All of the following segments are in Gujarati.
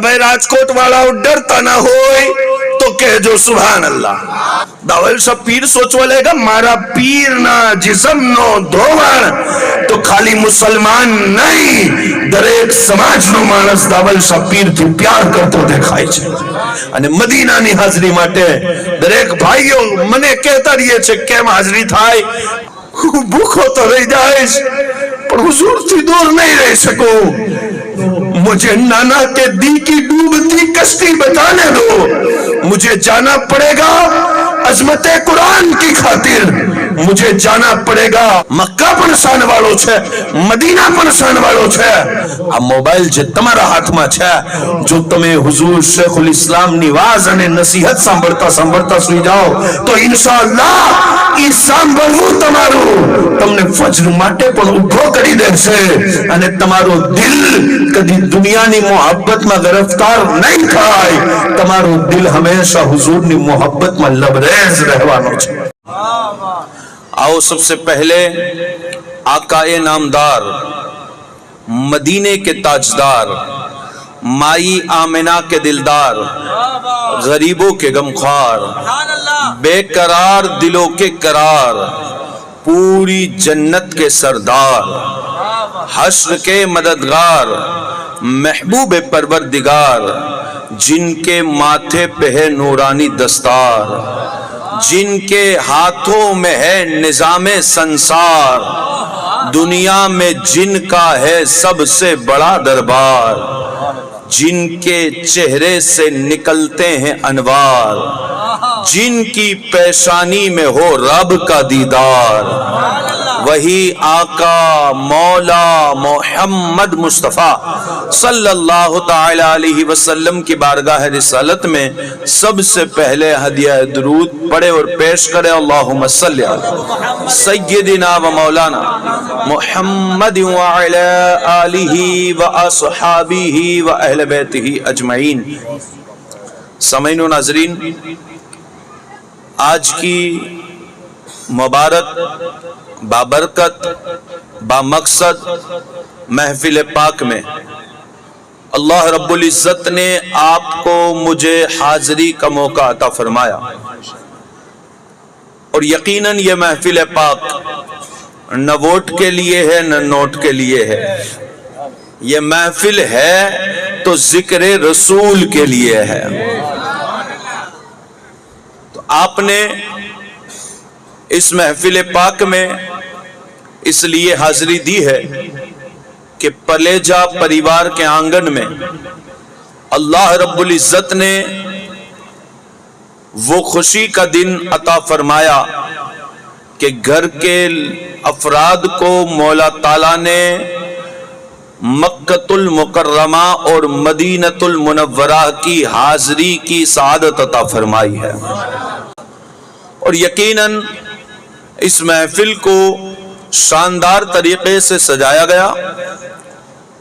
भाई राजकोट वाला डरता ना होय तो कहजो सुभान अल्लाह। दावल सा पीर सोचवा लेगा मारा पीर ना जिस्म नो धोवण तो खाली मुसलमान नहीं दरेक समाज नो मानस दावल सा पीर थी प्यार करतो देखाय छे। અને મદીનાની હાજરી માટે દરેક ભાઈઓ મને કહેતા રહીએ છે કેમ હાજરી થાય, ભૂખો તો રહી જાઈશ પણ હુજૂર થી દૂર નહીં રહી શકું। मुझे नाना के दी की डूबती कश्ती बताने दो, मुझे जाना पड़ेगा अजमत कुरान की खातिर, मुझे जाना पड़ेगा। मक्का पण शान वाळो छे, मदीना पण शान वाळो छे। आ मोबाइल जे तमारा हाथमां छे, जो तमे हुजूर शेखुल इस्लाम नी वाज अने नसीहत सांभळता सांभळता सुई जाओ तो इंशाअल्लाह ई सांभळવું તમારું તમને ફજર માટે પણ ઊભો કરી દેશે અને તમારો દિલ કદી દુનિયાની મોહબ્બતમાં गिरफ्तार નહીં થાય। તમારો દિલ હંમેશા હુજૂરની મોહબ્બતમાં લબરેઝ રહેવાનો છે। आओ सबसे पहले आकाए नामदार, मदीने के ताजदार, माई आमिना के दिलदार, गरीबों के गमख्वार, बेकरार दिलों के करार, पूरी जन्नत के सरदार, हश्र के मददगार, महबूब परवरदिगार, जिनके माथे पे है नूरानी दस्तार, जिनके हाथों में है निजामे संसार, दुनिया में जिनका है सबसे बड़ा दरबार, जिनके चेहरे से निकलते हैं अनवार, जिनकी पेशानी में हो रब का दीदार, वही आका मौला मोहम्मद मुस्तफ़ा सल्लल्लाहु ताला अलैहि वसल्लम की बारगाह रिसालत में सबसे पहले हदिया दुरूद पढ़े और पेश करे। अल्लाहुम्मा सल्लि अला सय्यदिना व मौलाना मुहम्मद व अला आलिहि व अस्हाबिहि व अहले बैतिहि अजमईन। समयनो नाज़रीन, आज की मुबारक बाबरकत बामकसद महफिल पाक में अल्लाह रब्बुल इज्जत ने आपको मुझे हाजिरी का मौका अता फरमाया और यकीनन ये महफिल पाक न वोट के लिए है न नोट के लिए है। ये महफिल है तो जिक्र रसूल के लिए है। तो आपने इस महफिल पाक में इसलिए हाजिरी दी है कि पलेजा परिवार के आंगन में अल्लाह रब्बुल इज्जत ने वो खुशी का दिन अता फरमाया कि घर के अफराद को मौला ताला ने मक्कतुल मुकर्रमा और मदीनतुल मुनव्वरा की हाजिरी की सआदत अता फरमाई है। और यकीनन इस महफिल को शानदार तरीके से सजाया गया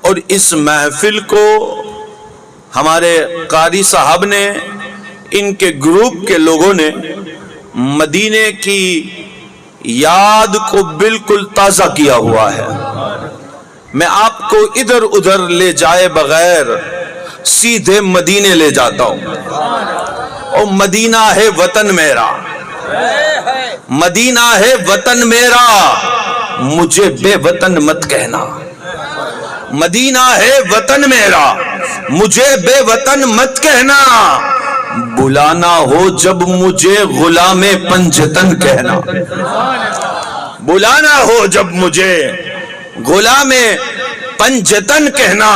और इस महफिल को हमारे कारी साहब ने, इनके ग्रुप के लोगों ने मदीने की याद को बिल्कुल ताज़ा किया हुआ है। मैं आपको इधर उधर ले जाए बगैर सीधे मदीने ले जाता हूं। और मदीना है वतन मेरा, मदीना है वतन मेरा, मुझे बेवतन मत कहना। मदीना है वतन मेरा, मुझे बेवतन मत कहना। बुलाना हो जब मुझे गुलामे पंजतन कहना। बुलाना हो जब मुझे गुलामे पंजतन कहना।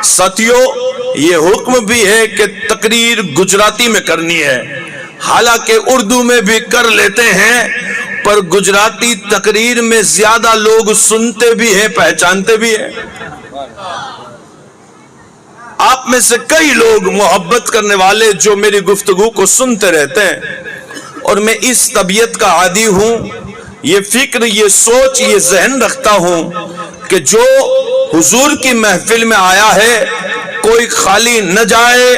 साथियों, ये हुक्म भी है कि तकरीर गुजराती में करनी है। हालांकि उर्दू में भी कर लेते हैं, पर गुजराती तकरीर में ज्यादा लोग सुनते भी हैं, पहचानते भी हैं। आप में से कई लोग मोहब्बत करने वाले जो मेरी गुफ्तगू को सुनते रहते हैं और मैं इस तबीयत का आदी हूं। ये फिक्र, ये सोच, ये जहन रखता हूं कि जो हुजूर की महफिल में आया है कोई खाली न जाए।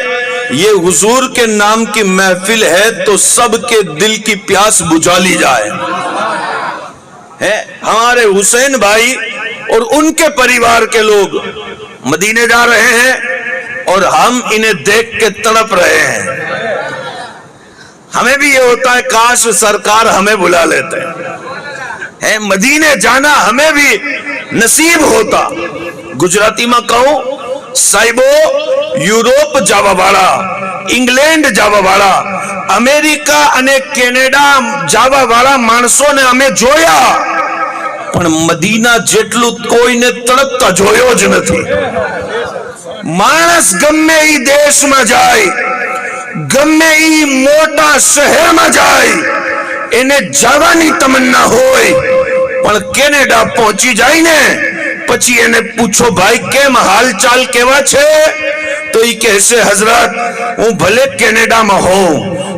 ये हुजूर के नाम की महफिल है तो सबके दिल की प्यास बुझा ली जाए। है हमारे हुसैन भाई और उनके परिवार के लोग मदीने जा रहे हैं और हम इन्हें देख के तड़प रहे हैं। हमें भी ये होता है काश सरकार हमें बुला लेते हैं, मदीने जाना हमें भी नसीब होता। गुजराती में कहूं साहिबो યુરોપ જવા વાળા, ઇંગ્લેન્ડ જવા વાળા, અમેરિકા અને કેનેડા જવા વાળા માણસોને અમે જોયા, પણ મદીના જેટલું કોઈને તડપતા જોયો જ નથી. માણસ ગમે ઈ દેશમાં જાય, ગમે ઈ મોટા શહેરમાં જાય, એને જવાની તમન્ના હોય, પણ કેનેડા પહોંચી જાય ને પછી એને પૂછો ભાઈ કેમ હાલચાલ કેવા છે, તો ઈ કહેશે હઝરત હું ભલે કેનેડામાં હોઉં,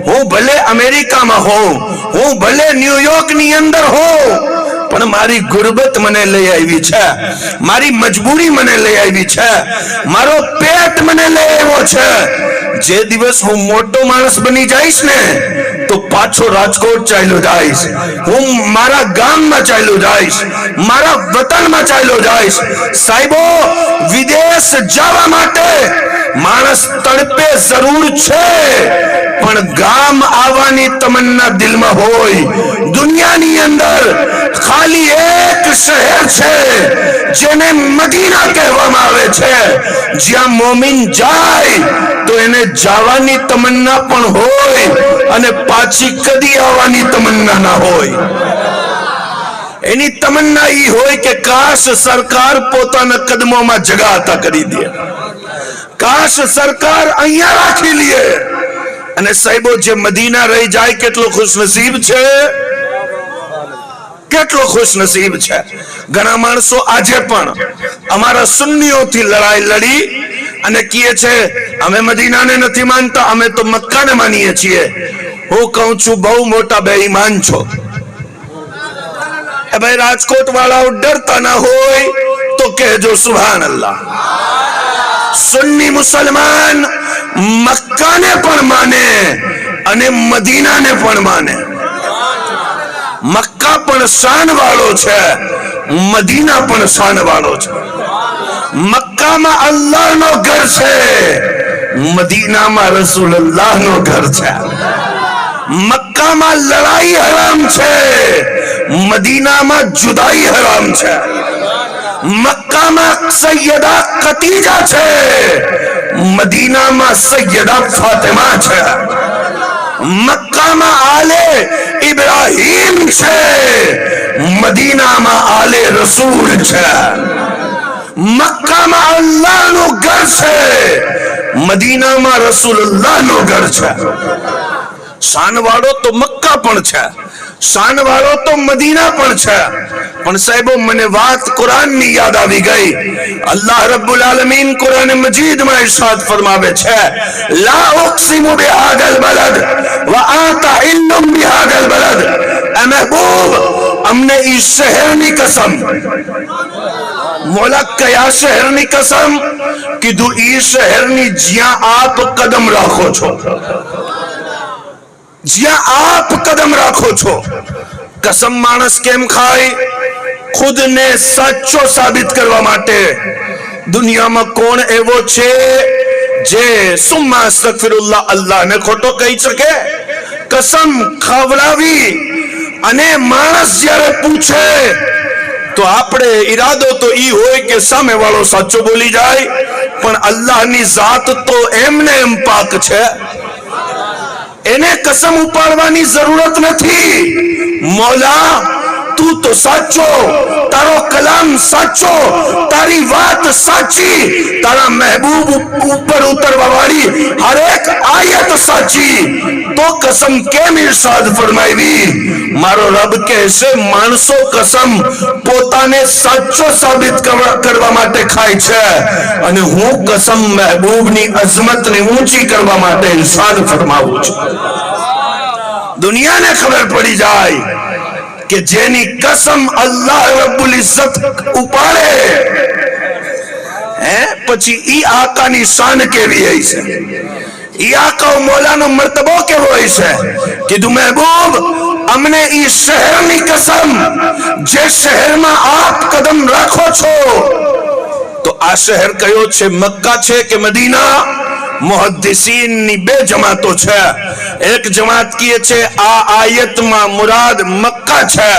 હું ભલે અમેરિકામાં હોઉં, હું ભલે ન્યુયોર્ક ની અંદર હોઉં, પણ મારી ગુરબત મને લઈ આવી છે, મારી મજબૂરી મને લઈ આવી છે, મારો પેટ મને લઈ આવ્યો છે. જે દિવસ હું મોટો માણસ બની જઈશ ને તો પાછો રાજકોટ ચાલ્યો જઈશ, હું મારા ગામમાં ચાલ્યો જઈશ, મારા વતનમાં ચાલ્યો જઈશ. સાહેબો વિદેશ જવા માટે માણસ તડપે જરૂર છે, પણ ગામ આવવાની તમન્ના દિલમાં હોય. દુનિયાની અંદર ખાલી એક શહેર છે જેને મદીના કહેવામાં આવે છે, જ્યાં મોમિન જાય તો એને જવાની તમન્ના પણ હોય અને પાછી કદી આવવાની તમન્ના ના હોય. એની તમન્ના ઈ હોય કે કાશ સરકાર પોતાના કદમોમાં જગા અતા કરી દે, કાશ સરકાર અહીંયા રાખી લે. અને સાહેબો જે મદીના રહી જાય કેટલો ખુશનસીબ છે, કેટલો ખુશનસીબ છે. ઘણા માણસો આજે પણ અમારા સુન્નીઓથી લડાઈ લડી અને કહે છે અમે મદીનાને નથી માનતા, અમે તો મક્કાને માનીએ છીએ. હું કહું છું બહુ મોટા બેઈમાન છો. એ ભાઈ રાજકોટ વાળાઓ ડરતા ના હોય તો કહેજો સુભાન અલ્લાહ. સુન્ની મુસલમાન મક્કાને પણ માને અને મદીનાને પણ માને. મક્કા પણ શાન વાળો છે, મદીના પણ શાન વાળો છે. મક્કામાં અલ્લાહનો ઘર છે, મદીનામાં રસૂલુલ્લાહનો ઘર છે. મક્કામાં લડાઈ હરામ છે, મદીનામાં જુદાઈ હરામ છે. મક્કામાં સૈયદા ખતીજા છે, મદીનામાં સૈયદા ફાતિમા છે. મક્કામાં આલે ઇબ્રાહીમ છે, મદીનામાં આલે રસૂલ છે. મક્કામાં અલ્લાહનું ઘર છે, મદીનામાં રસૂલુલ્લાહનું ઘર છે. શાનવાળો તો મક્કા પણ છે, શાનવાળો તો મદીના પણ છે. પણ સાહેબો મને વાત કુરાનની યાદ આવી ગઈ. અલ્લાહ રબ્બુલ આલમીન કુરાન મજીદમાં ઇરશાદ ફરમાવે છે લા ઉક્સિમુ બિહાદલ બલદ વ આતા ઇલ્લુમ બિહાદલ બલદ. એ મહેબૂબ અમને ઈ શહેરની કસમ. મોલા કયા શહેરની કસમ? કીધું ઈ શહેરની જ્યાં આપ કદમ રાખો છો, જ્યાં આપ કદમ રાખો છો. કસમ માણસ કેમ ખાય? ખુદને સાચો સાબિત કરવા માટે. દુનિયામાં કોણ એવો છે જે સુમ્મા અસ્તગફિરુલ્લાહ અલ્લાહને ખોટો કહી શકે? કસમ ખવડાવી અને માણસ જ્યારે પૂછે તો આપણે ઈરાદો તો ઈ હોય કે સામે વાળો સાચો બોલી જાય, પણ અલ્લાહની જાત તો એમને એમ પાક છે, એને કસમ ઉપાડવાની જરૂરત નથી. મોલા તું તો સાચો, તારો કલામ સાચો, તારી વાત સાચી, તારા મહેબૂબ ઉપર ઉતરવા વાળી હરેક આયત સાચી, તો કસમ કેમ ઇરશાદ ફરમાવી? મારો રબ કહેશે માણસો કસમ પોતાને સાચો સાબિત કરવા માટે ખાય છે, અને હું કસમ મહેબૂબની અઝમતને ઊંચી કરવા માટે ઇરશાદ ફરમાવું છું. દુનિયાને ખબર પડી જાય કે જેની કસમ અલ્લાહ રબ્બુલ ઇઝ્ઝત ઉપાડે, પછી ઈ આકાની શાન કેવી હોય છે, ઈ આકા મોલાનો મર્તબો કેવો હોય છે. કીધું મહેબૂબ અમને ઈ શહેરની કસમ, જે શહેરમાં આપ કદમ રાખો છો તો આ શહેર કયો છે? મક્કા છે કે મદીના? મુહદ્દિસીન ની બે જમાતો છે. એક જમાત કહે છે આ આયતમાં મુરાદ મક્કા છે.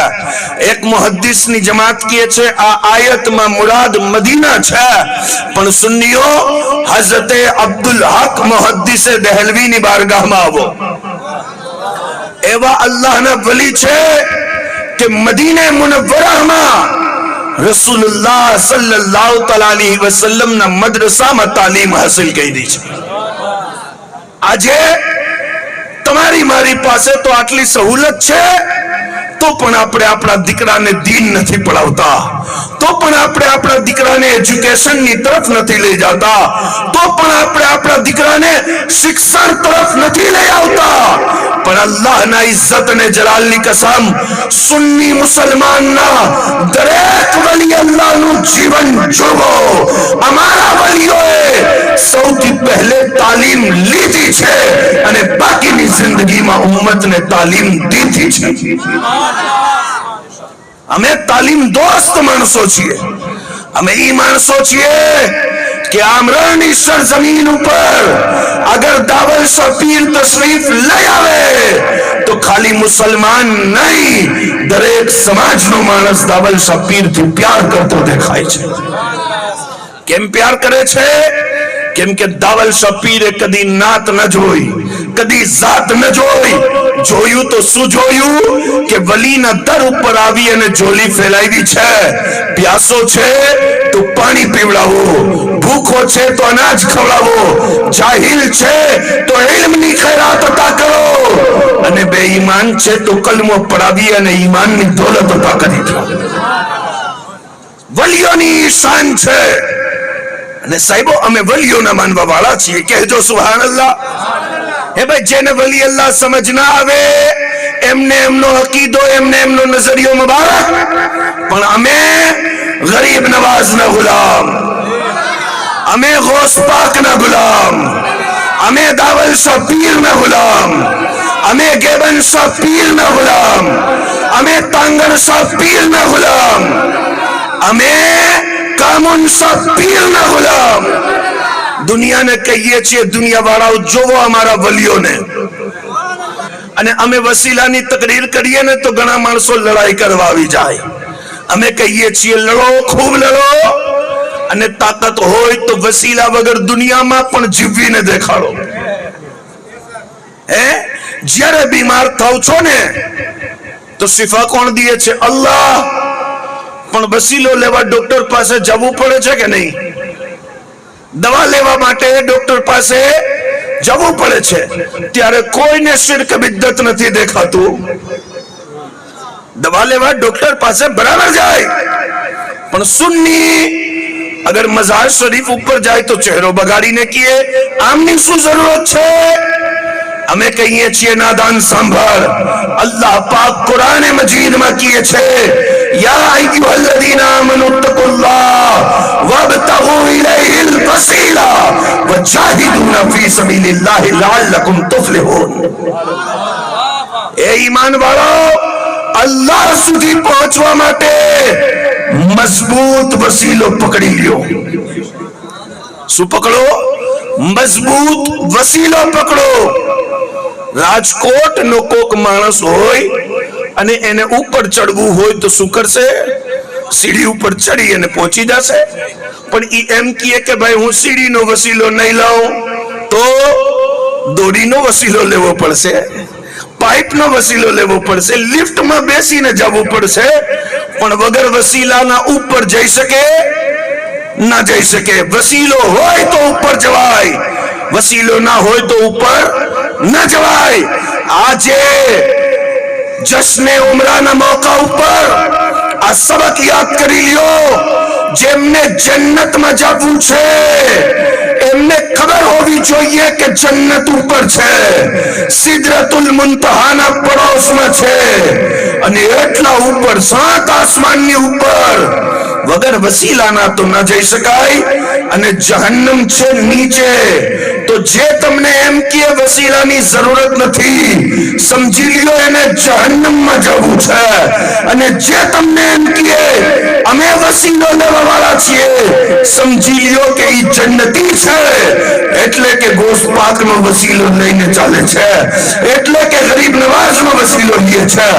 એક મુહદ્દિસ ની જમાત કહે છે આ આયતમાં મુરાદ મદીના છે. પણ સુન્નીઓ હઝરત અબ્દુલ હક મુહદ્દિસે દહેલવી ની બારગાહમાં આવો. એવા અલ્લાહના વલી છે કે મદીને મુનવ્વરામાં રસૂલુલ્લાહ સલ્લલ્લાહુ અલૈહિ વસલ્લમ ના મદ્રસામાં તાલીમ હાસિલ કરી છે. આજે તમારી મારી પાસે તો આટલી સહુલત છે, તો પણ આપણે આપણા દીકરાને દીન નથી પડાવતા, તો પણ આપણે આપણા દીકરાને એજ્યુકેશનની તરફ નથી લઈ જતા, તો પણ આપણે આપણા દીકરાને શિક્ષણ તરફ નથી લઈ આવતા. પણ અલ્લાહના ઇઝ્ઝત અને જલાલની કસમ, સુન્ની મુસલમાનના દરેક વલી અલ્લાહનું જીવન જોવો. અમારા વલીઓએ સૌથી પહેલે તાલીમ લીધી છે અને બાકીની જિંદગીમાં ઉમ્મતને તાલીમ દીધી છે. અમે તાલીમ દોસ્ત માણસો છીએ. અમે ઈ માણસો છીએ કે આમરણની સરજમીન ઉપર અગર દાવલ શાહ પીર તશરીફ લઈ આવે તો ખાલી મુસલમાન નહીં, દરેક સમાજનો માણસ દાવલ શાહ પીરથી પ્યાર કરતો દેખાય છે. કેમ પ્યાર કરે છે? કેમ કે દાવલ શાહ પીરે કદી નાત ન જોઈ, કદી જાત ન જોઈ. જોયું તો શું જોયું કે વલીના દર ઉપર આવી અને ઝોલી ફેલાવી છે. પ્યાસો છે તો પાણી પીવડાવો, ભૂખો છે તો અનાજ ખવડાવો, જાહિલ છે તો ઇલ્મની ખૈરાત અતા કરો, અને બેઈમાન છે તો કલમો પડાવી અને ઈમાનની દોલત અતા કરી દો. વલીઓની શાન છે. અને સાહેબો અમે વલીઓના માનવા વાળા છીએ. કહેજો સુબહાનલ્લાહ. હે ભાઈ, જેને વલી અલ્લાહ સમજ ના આવે એમને એમનો અકીદો, એમને એમનો નજરિયો મુબારક. પણ અમે ગરીબ નવાઝ ના ગુલામ, અમે ગૌસ પાક ના ગુલામ, અમે દાવલ શાહ પીર ના ગુલામ, અમે ગેબન શાહ પીર ના ગુલામ, અમે તાંગર શાહ પીર ના ગુલામ, અમે કામુન શાહ પીર ના ગુલામ. દુનિયાને કહીએ છીએ, દુનિયા વાળાઓ જોવો અમારા વલીઓને. અને અમે વસીલાની તકરીર કરીએ ને તો ઘણા માણસો લડાઈ કરવા આવી જાય. અમે કહીએ છીએ લડો, ખૂબ લડો, અને તાકાત હોય તો વસીલા વગર દુનિયામાં પણ જીવીને દેખાડો. જ્યારે બીમાર થાવ છો ને તો શિફા કોણ દે છે? અલ્લાહ. પણ વસીલો લેવા ડોક્ટર પાસે જવું પડે છે કે નહીં? દવા લેવા માટે ડોક્ટર પાસે જવું પડે છે. ત્યારે કોઈને શિર્ક બિદ્દત નથી દેખાતું. દવા લેવા ડોક્ટર પાસે બરાબર જાય. પણ સુન્ની અગર મઝાર શરીફ ઉપર જાય તો ચહેરો બગાડીને કહે આમની શું જરૂરત છે? અમે કહીએ છીએ નાદાન સાંભળ. અલ્લાહ પાક કુરાન મજીદ માં કહે છે યા અય્યુહલ્લઝીના આમનુ તકુલ્લાહ વબતગુ ઇલૈહિલ વસીલા વજાહિદૂ ફી સબીલિલ્લાહ લઅલ્લકુમ તુફલિહૂન. એ ઈમાન વાળો, અલ્લાહ સુધી પહોંચવા માટે મજબૂત વસીલો પકડી લ્યો. શું પકડો? મજબૂત વસીલો પકડો. રાજકોટ નો કોક માણસ હોય અને એને ઉપર ચડવું હોય તો શું કરશે? સીડી ઉપર ચડી અને પહોંચી જશે. પણ ઈ એમ કહે કે ભાઈ હું સીડીનો વસીલો નહીં લાવું તો દોડીનો વસીલો લેવો પડશે, પાઇપનો વસીલો લેવો પડશે, લિફ્ટમાં બેસીને જવું પડશે. પણ વગર વસીલાના ઉપર જઈ શકે ના જઈ શકે. વસીલો હોય તો ઉપર જવાય, વસીલો ના હોય તો ઉપર ન જવાય. આજે જશ્ને ઉમરાના મોકા ઉપર આ સબક યાદ કરી લ્યો. જેમને જન્નતમાં જવું છે એમને ખબર હોવી જોઈએ કે જન્નત ઉપર છે, સિદરતુલ મુન્તહાના પડોશમાં છે, અને એટલા ઉપર 7 આસમાનની ઉપર વગર વસીલાના તો ન જઈ શકાય. અને જહન્નમ છે નીચે, તો જે તમને એમ કે વસીલાની જરૂરત નથી, સમજી લ્યો એને જહન્નમમાં જવું છે. અને જે તમને એમ કે અમે વસીલો લેવા વાળા છીએ, સમજી લ્યો કે ઈ જન્નતી છે. એટલે કે ગોશ્ત પાકનો વસીલો લઈને ચાલે છે, એટલે કે ગરીબ નવાઝનો વસીલો લે છે,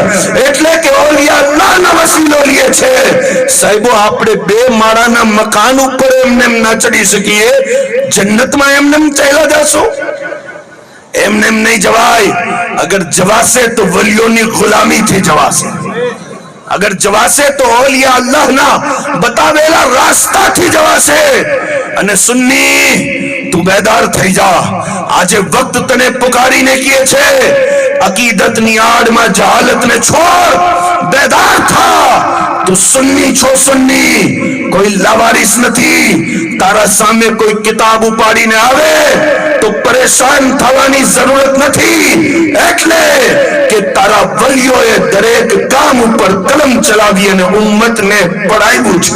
એટલે કે ઓલિયા અલ્લાહનો વસીલો લે છે. સાહેબો, આપણે 2 માળાના મકાન ઉપર એમને ના ચડી શકીએ, જન્નતમાં એમને ચાલ્યા જશો? એમને નહીં જવાય. અગર જવાશે તો વલીઓની ગુલામીથી જવાશે. અગર જવાશે તો ઓલિયા અલ્લાહના બતાવેલા રસ્તાથી જવાશે. અને સુન્ની, તું બેદાર થઈ જા. આજે વક્ત તને પુકારીને કહે છે, અકીદતની આડમાં જહાલતને છોડ, બેદાર થા. તું સુન્ની છો, સુન્ની. કોઈ લાવારિસ નથી. તારા સામે કોઈ કિતાબ ઉપાડીને આવે તો પરેશાન થવાની જરૂરત નથી. એટલે કે તારા વલીઓએ દરેક કામ ઉપર કલમ ચલાવી અને ઉમ્મતને પડાવ્યું છે.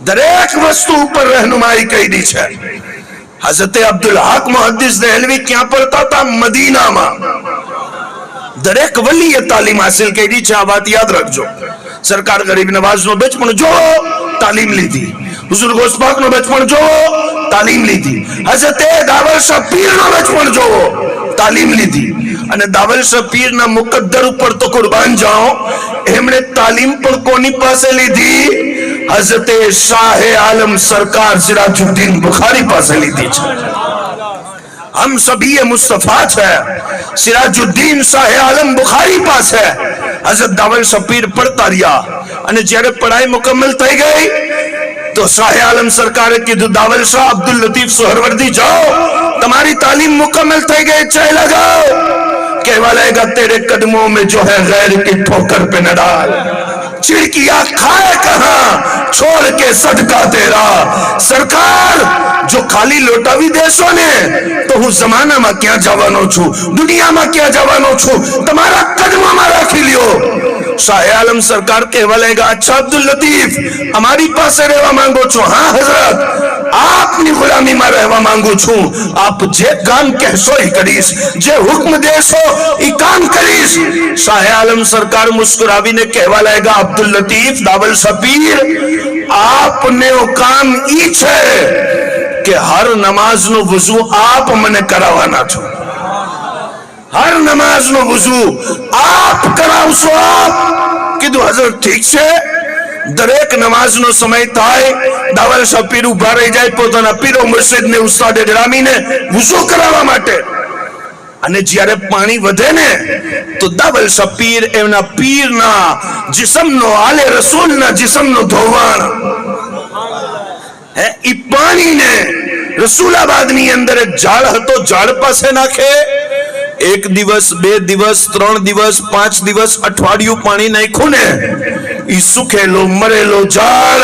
દરેક વસ્તુ ઉપર રહેનુમાઈ કરી છે. હઝરત અબ્દુલ હક મુહદ્દિસ દહેલવી ક્યાં પડતા હતા? મદીનામાં. દરેક વલીએ તાલીમ હાસિલ કરી છે. આ વાત યાદ રાખજો. સરકાર ગરીબ નવાઝનો બચપણ જોવો, તાલીમ લીધી. હુઝુર ગૌસ પાકનો બચપણ જોવો, તાલીમ લીધી. હઝરત દાવલ શાહ પીરનો બચપણ જોવો, તાલીમ લીધી. અને દાવલ શાહ પીરના મુકદ્દર ઉપર તો કુરબાન જાઓ, એમણે તાલીમ પણ કોની પાસે લીધી? હઝરત શાહે આલમ સરકાર સિરાજુદ્દીન બુખારી પાસે લીધી છે. हम सभी ये मुस्तफा है. सिराजुद्दीन शाह आलम बुखारी पास है. हजरत दावल शपीर पढ़ता રહ્યા અને જ્યારે પઢાઈ મુકમ્મલ થઈ ગઈ તો શાહ આલમ સરકારે કીધું, દાવલ શાહ, અબ્દુલ લતીફ સોહરવર્દી, જાઓ, તમારી તાલીમ મુકમ્મલ થઈ ગઈ, ચલા જાઓ. कहवा लगेगा तेरे कदमों में जो है गैर की ठोकर पे न डाल. चिड़किया खाए कहां, छोड़ के सदका तेरा. सरकार जो खाली लोटावी देशो ने तो હું જમાનામાં ક્યાં જવાનો છું, દુનિયામાં ક્યાં જવાનો છું, તમારા કદમોમાં રાખી લ્યો. શાહ આલમ સરકાર કહેવા લાગ્યા, અચ્છા અબ્દુલ લતીફ, અમારી પાસે રહેવા માંગો છો? હા હઝરત, આપની ગુલામીમાં રહેવા માંગુ છું. આપ જે કામ કહેશો એ કરીશ, જે હુક્મ દેશો એ કામ કરીશ. શાહ આલમ સરકાર મુસ્કુરાવીને કહેવા લાગ્યા, અબ્દુલ લતીફ, દાવલ શપીર, આપને કામ ઈ છે કે હર નમાઝનો વઝુ આપ મને કરાવવાના છો. હર નમાઝનો વઝુ આપ કરાવશો. આપ કીધું, હઝરત ઠીક છે. દરેક નમાઝનો સમય થાય, દાવલ શાહ પીર ઉભા રહી જાય પોતાના પીરો મુર્શિદને ઉસ્તાદે ગ્રામીને વઝુ કરાવવા માટે. અને જ્યારે પાણી વધે ને તો દાવલ શાહ પીર એમના પીરના જિસ્મનો, આલે રસૂલના જિસ્મનો ધોવાણ, એ પાણીને રસૂલાબાદની અંદર એક ઝાડ હતો, ઝાડ પાસે નાખે. 1 દિવસ, 2 દિવસ, 3 દિવસ, 5 દિવસ, અઠવાડિયું પાણી નાખ્યું ને, ઈ સુખેલો મરેલો ઝાડ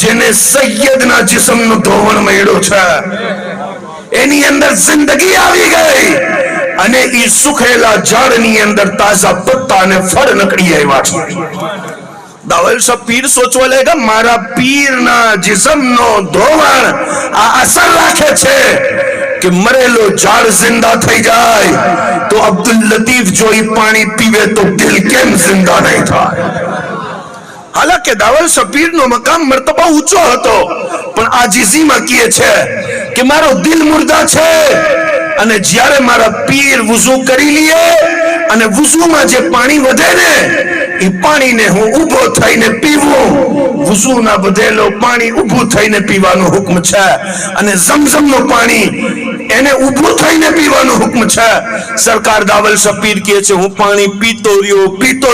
જેને સૈયદના જિસ્મનો ધોવણ મળ્યો છે, એની અંદર જિંદગી આવી ગઈ. અને ઈ સુખેલા ઝાડની અંદર તાજા પત્તા અને ફળ નકળી આવ્યા છે. દાવલ શાહ પીર સોચવા લાગ્યા, મારા પીરના જિસ્મનો ધોવણ આ અસર રાખે છે કે મરેલો ઝાડ જિંદા થઈ જાય. તો અબ્દુલ લતીફ જો ઈ પાણી પીવે તો દિલ કેમ જિંદા નહીં થાય? હાલાકે દાવલ શાહ પીરનો મકામ મર્તબા ઊંચો હતો, પણ આજીઝીમાં કહે છે કે મારો દિલ મુર્દા છે. અને જ્યારે મારા પીર વુઝુ કરી લે અને વુઝુમાં જે પાણી વધે ને એ પાણીને હું ઊભો થઈને પીવું. વુઝુના વધેલો પાણી ઊભું થઈને પીવાનો હુકમ છે. અને ઝમઝમનું પાણી એને ઊભું થઈને પીવાનો હુકમ છે. સરકાર દાવલ શાહ પીર કહે છે, હું પાણી પીતો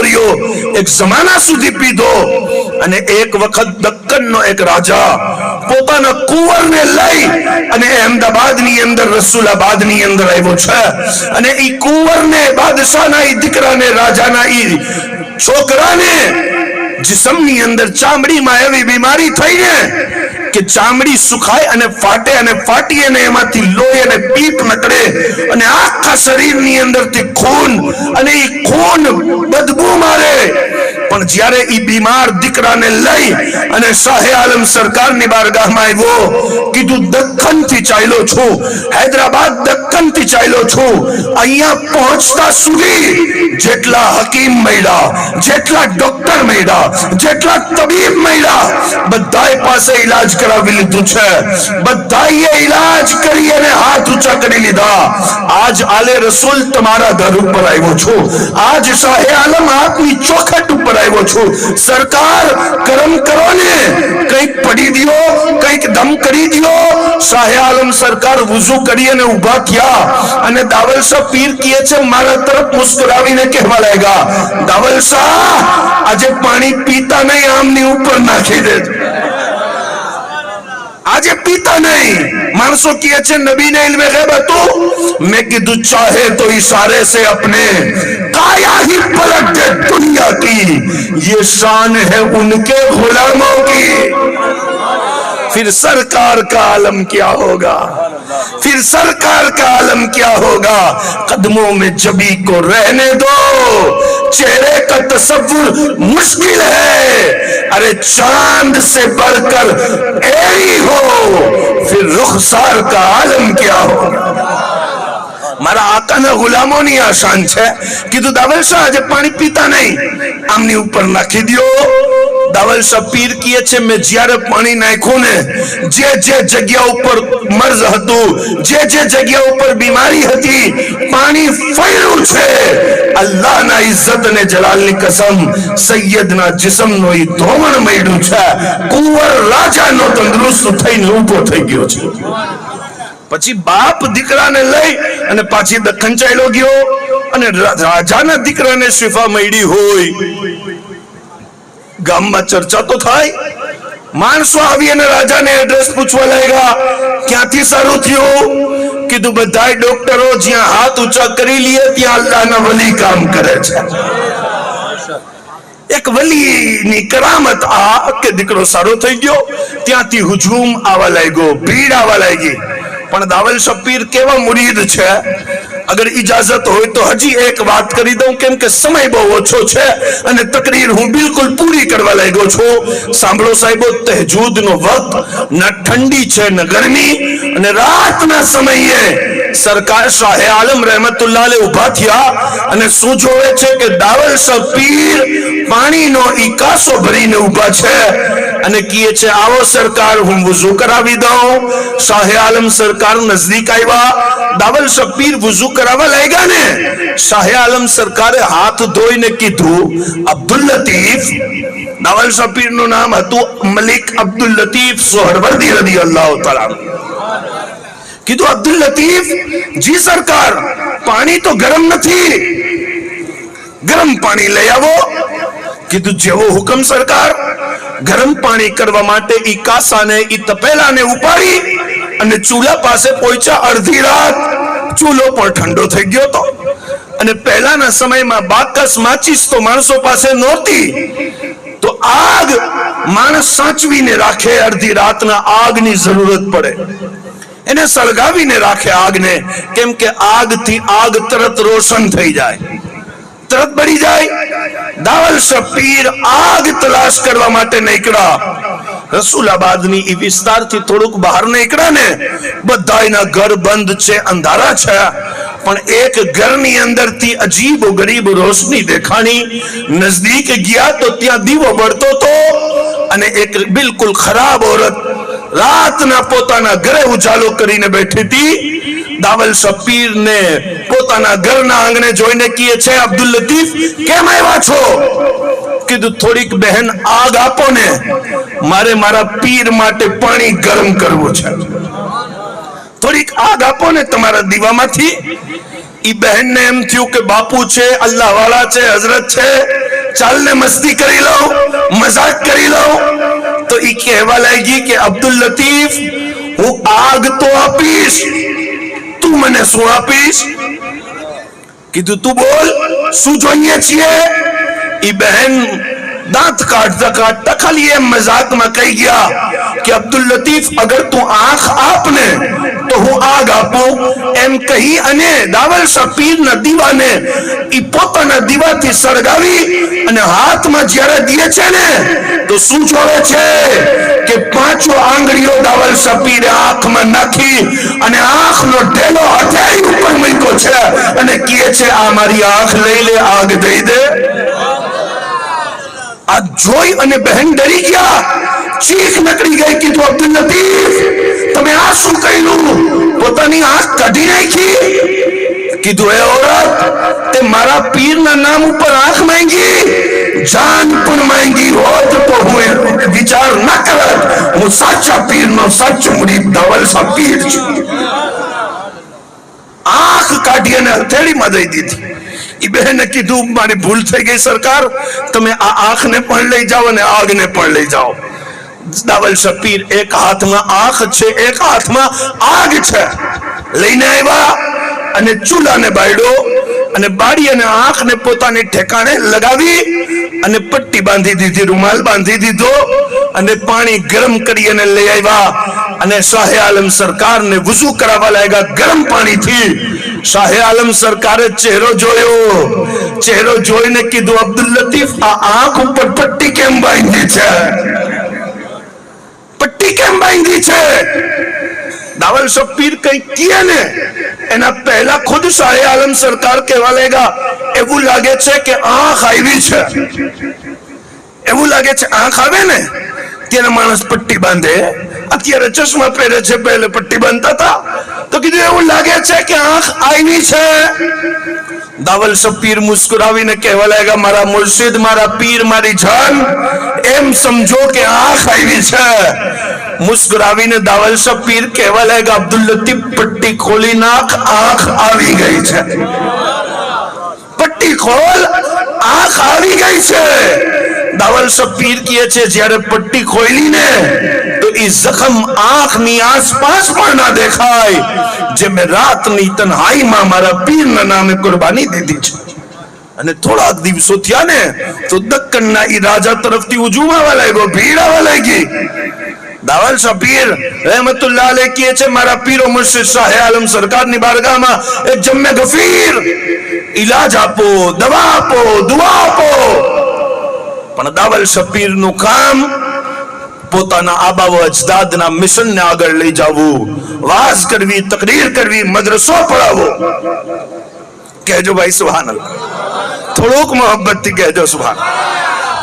રહ્યો, એક જમાના સુધી પીધો. અને એક વખત દક્કનનો એક રાજા પોતાના કુંવરને લઈ અને અહેમદાબાદની અંદર, રસુલાબાદની અંદર આવ્યો છે. અને એ કુંવરને, બાદશાહના એ દીકરાને, રાજાના એ છોકરાને જિસ્મની અંદર ચામડીમાં એવી બીમારી થઈ ને કે ચામડી સુખાય અને ફાટે, અને ફાટી અને એમાંથી લોહી અને પીપ નીકળે, અને આખા શરીરની અંદરથી ખૂન, અને એ ખૂન બદબુ મારે. પણ જ્યારે ઈ બીમાર દીકરાને લઈ અને શાહે આલમ સરકારની બારગાહમાં આવ્યો, કીધું દખ્ખન થી ચાલ્યો છું, હૈદરાબાદ દખ્ખન થી ચાલ્યો છું, અહીંયા પહોંચતા સુધી જેટલા હકીમ મળ્યા, જેટલા ડોક્ટર મળ્યા, જેટલા તબીબ મળ્યા, બધાય પાસે ઈલાજ કરાવી લીધું છે, બધાએ ઈલાજ કરી અને હાથ ઊંચા કરી લીધા. આજ આલે રસૂલ તમારા દર ઉપર આવ્યો છું, આજ શાહે આલમ આપની ચોખટ ઉપર આવ્યો છું. સરકાર કરમ કરો ને, કંઈક પડી દિયો, કંઈક દમ કરી દિયો. શાહે આલમ સરકાર વુઝુ કરી અને ઉભા થયા અને દાવલ શાહ પીર કહે છે, મારા તરફ મુસ્કરાવીને કહેવા લાગ્યા, દાવલ શાહ આજે પાણી પીતા નહીં, આમની ઉપર નાખી દેજો. આજે પીતા નહીં. मानसों की अच्छे नबी ने इल्म गैब तो मैं कीधु चाहे तो इशारे से अपने काया ही पलट दे दुनिया की, ये शान है उनके गुलामों की. फिर सरकार का आलम क्या होगा, फिर सरकार का आलम क्या होगा. कदमों में जबी को रहने दो, चेहरे का तसव्वुर मुश्किल है. अरे चांद से बढ़कर एरी हो, फिर रुखसार का आलम क्या होगा. મારા આકાના ગુલામોની આ શાન છે. કીધું દાવલ શાહ આજે પાણી પીતા નહીં, આમની ઉપર નાખી દો. દાવલ શાહ પીર કહે છે, મેં જ્યારે પાણી નાખ્યું ને, જે જે જગ્યા ઉપર મર્ઝ હતું, જે જે જગ્યા ઉપર બીમારી હતી, પાણી ફર્યું છે. અલ્લાહના ઇજ્જત અને જલાલની કસમ, સૈયદના જિસ્મનો ઈ ધોવણ મળ્યું છે. કુંવર રાજાનો તંદુરસ્ત થઈને ઊભો થઈ ગયો છે. પછી બાપ દીકરાને લઈ અને પાછી દખ્ખન ચાલ્યો ગયો અને રાજાના દીકરાને શિફા મળી હોય. ગામમાં ચર્ચા તો થાય, માણસો આવી અને રાજાને એડ્રેસ પૂછવા લાગ્યા, ક્યાંથી સારું થયું. કીધું બધાય ડોક્ટરો જ્યાં હાથ ઊંચા કરી લે ત્યાં અલ્લાહના વલી કામ કરે છે. એક વલીની કરામત આ કે દીકરો સારો થઈ ગયો. ત્યાંથી હુજુમ આવવા લાગ્યો, ભીડ આવવા લાગી. પણ દાવલ શાહ પીર કેવા મુરીદ છે, અગર ઇજાજત હોય તો હજી એક વાત કરી દઉં, કેમ કે સમય બહુ ઓછો છે અને તકરીર હું બિલકુલ પૂરી કરવા લાગ્યો છું. સાંભળો સાહેબો, તહેજુદનો વખત, ન ઠંડી છે ન ગરમી, અને રાતના સમયે સરકાર શાહે આલમ રહેમતુલ્લાહ અલૈહ ઉભા થયા અને શું જોવે છે કે દાવલ શાહ પીર પાણીનો ઈકાસો ભરીને ઉભા છે અને કહે છે, આવો સરકાર હું વુઝુ કરાવી દઉં. શાહે આલમ સરકાર નજદીક આવ્યા, દાવલ શાહ પીર વુઝુ કરાવવા લાગ્યા ને, શાહે આલમ સરકારે હાથ ધોઈને કીધું, અબ્દુલ લતીફ. દાવલ શાહ પીરનું નામ હતું મલિક અબ્દુલ લતીફ સોહરવર્દી રદિયલ્લાહુ તઆલા. કીધું, અબ્દુલ લતીફ જી સરકાર, પાણી તો ગરમ નથી, ગરમ પાણી લઈ આવો. કીધું, જેવો હુકમ સરકાર. ગરમ પાણી કરવા માટે ઈ કાસાને, ઈ તપેલાને ઉપાડી અને ચૂલા પાસે પહોંચ્યા. અડધી રાત ચૂલો પણ ઠંડો થઈ ગયો હતો અને પહેલાના સમયમાં બાકસ માચીસ તો માણસો પાસે નહોતી, તો આગ માણસ સાચવીને રાખે. અડધી રાતના આગની જરૂરત પડે, એને સળગાવીને રાખે આગને, કેમ કે આગથી આગ તરત રોશન થઈ જાય, તરત બળી જાય. દાવલ શાહ પીર આગ તલાશ કરવા માટે નીકળ્યા. રસુલાબાદની ઈ વિસ્તારથી થોડુંક બહાર નીકળ્યા ને, બધાયના ઘર બંધ છે, અંધારા છે, પણ એક ઘરની અંદરથી અજીબ ગરીબ રોશની દેખાણી. નજદીક ગયા તો ત્યાં દીવો બળતો હતો અને એક બિલકુલ ખરાબ औरत રાતના પોતાના ઘરે ઉજાલો કરીને બેઠી હતી. દાવલ શાહ પીર ને પોતાના ઘરના આંગણે જોઈને કહે છે, અબ્દુલ લતીફ કેમ આવ્યા છો. કીધું, થોડીક બહેન આગ આપો ને, મારે મારા પીર માટે પાણી ગરમ કરવું છે. થોડીક આગ આપો ને તમારા દીવામાંથી. ઈ બહેનને એમ થયું કે બાપુ છે, અલ્લાહ વાળા છે, હઝરત છે, ચાલ ને મસ્તી કરી લો, મજાક કરી લો. તો ઈ કહેવા લાગી કે અબ્દુલ લતીફ, હું આગ તો આપીશ, તું મને શું આપીશ. કીધું, તું બોલ, શું જોઈએ છીએ. ઈ બહેન દાંત કાઢતા કાઢતા ખાલી એમ મજાકમાં કહી ગયા કે અબ્દુલ લતીફ, અગર તું આંખ આપને તો હું આગ આપું એમ કહી અને દાવલ શાહ પીરના દીવાને ઈ પોતાના દીવાથી સળગાવી અને હાથમાં જ્યારે દે છે ને તો શું જોવે છે કે 5 આંગળીઓ દાવલ શાહ પીરે આંખમાં નાખી અને આંખનો ઢેલો હથેળી ઉપર મૂક્યો છે અને કહે છે આ મારી આંખ લઈ લે, આગ દઈ દે. આ જોઈ અને બહેન ડરી ગયા, ચીખ નીકળી ગઈ. કીધું અબ્દુલ લતીફ તમે આ શું કર્યું? પોતાની આંખ કાઢી નાખી. કીધું એ औरत તે મારા પીરના નામ ઉપર આંખ માંગી, જાન પણ માંગી હોત તો હું વિચાર ન કરત. હું સાચા પીરનો સાચો મુરીદ દાવલ શાહ પીર છું. આંખ કાઢી અને હથેળીમાં દઈ દીધી. ઈ બહેને કીધું મારી ભૂલ થઈ ગઈ સરકાર, તમે આ આંખને પણ લઈ જાઓ અને આગને પણ લઈ જાઓ. દાવલ શાહ પીર એક હાથમાં આંખ છે, એક હાથમાં આગ છે. લઈને આવ્યા અને ચૂલાને બાળ્યો અને બાળી અને આંખને પોતાની ઠેકાણે લગાવી અને પટ્ટી બાંધી દીધી, રૂમાલ બાંધી દીધો અને પાણી ગરમ કરી અને લઈ આવ્યા અને શાહે આલમ સરકારને વુઝુ કરાવવા લાગ્યા ગરમ પાણીથી. શાહે આલમ સરકારે ચહેરો જોયો, ચહેરો જોઈને કીધું અબ્દુલ લતીફ આ આંખ ઉપર પટ્ટી કેમ બાંધી છે? પટ્ટી કેમ બાંધી છે? દાવલ શાહ પીર કઈ કહે ને એના પહેલા ખુદ શાહે આલમ સરકાર કહેવા લાગ્યા એવું લાગે છે કે આંખ આવી છે, એવું લાગે છે આંખ આવે ને ત્યારે માણસ પટ્ટી બાંધે, અત્યારે ચશ્મા પહેરે છે, પહેલે પટ્ટી બાંધતા હતા. તો કીધું એવું લાગે છે કે આંખ આવી છે. દાવલ શાહ પીર મુસ્કુરાવીને કહેવા લાગ્યા મારા મુર્શિદ, મારા પીર, મારી જાન, એમ સમજો કે આંખ આવી છે. મુસ્કુરાવીને દાવલ શાહ પીર કહેવા લાગ્યા અબ્દુલ લતીફ પટ્ટી ખોલી નાખ, આંખ આવી ગઈ છે. પટ્ટી ખોલ, આંખ આવી ગઈ છે. દાવલ શાહ પીર કહે છે જ્યારે પટ્ટી ખોલી ને તો એ જખમ આંખની આસપાસ પણ ના દેખાય, જે મેં રાતની તન્હાઈમાં મારા પીરના નામે કુરબાની દીધી છે. અને થોડાક દિવસો થયા ને તો દક્કનના ઈ રાજા તરફથી હુજુમ આવવા લાગ્યો, ભીડ આવવા લાગી. દાવલ શાહ પીર રહેમતુલ્લાહ અલૈહ કહે છે મારા પીરો મુર્શિદ શાહે આલમ સરકારની બારગાહમાં એક જમ્મે ગફીર ઈલાજ આપો, દવા આપો, દુઆ આપો. પણ દાવલ શાહ પીરનું કામ પોતાના આબાઓ અજદાદના મિશનને આગળ લઈ જવું, વાઝ કરવી, તકરીર કરવી, મદ્રસો પઢાવવો. કહેજો ભાઈ સુભાનઅલ્લાહ, થોડુંક મોહબ્બતથી કહેજો સુભાન.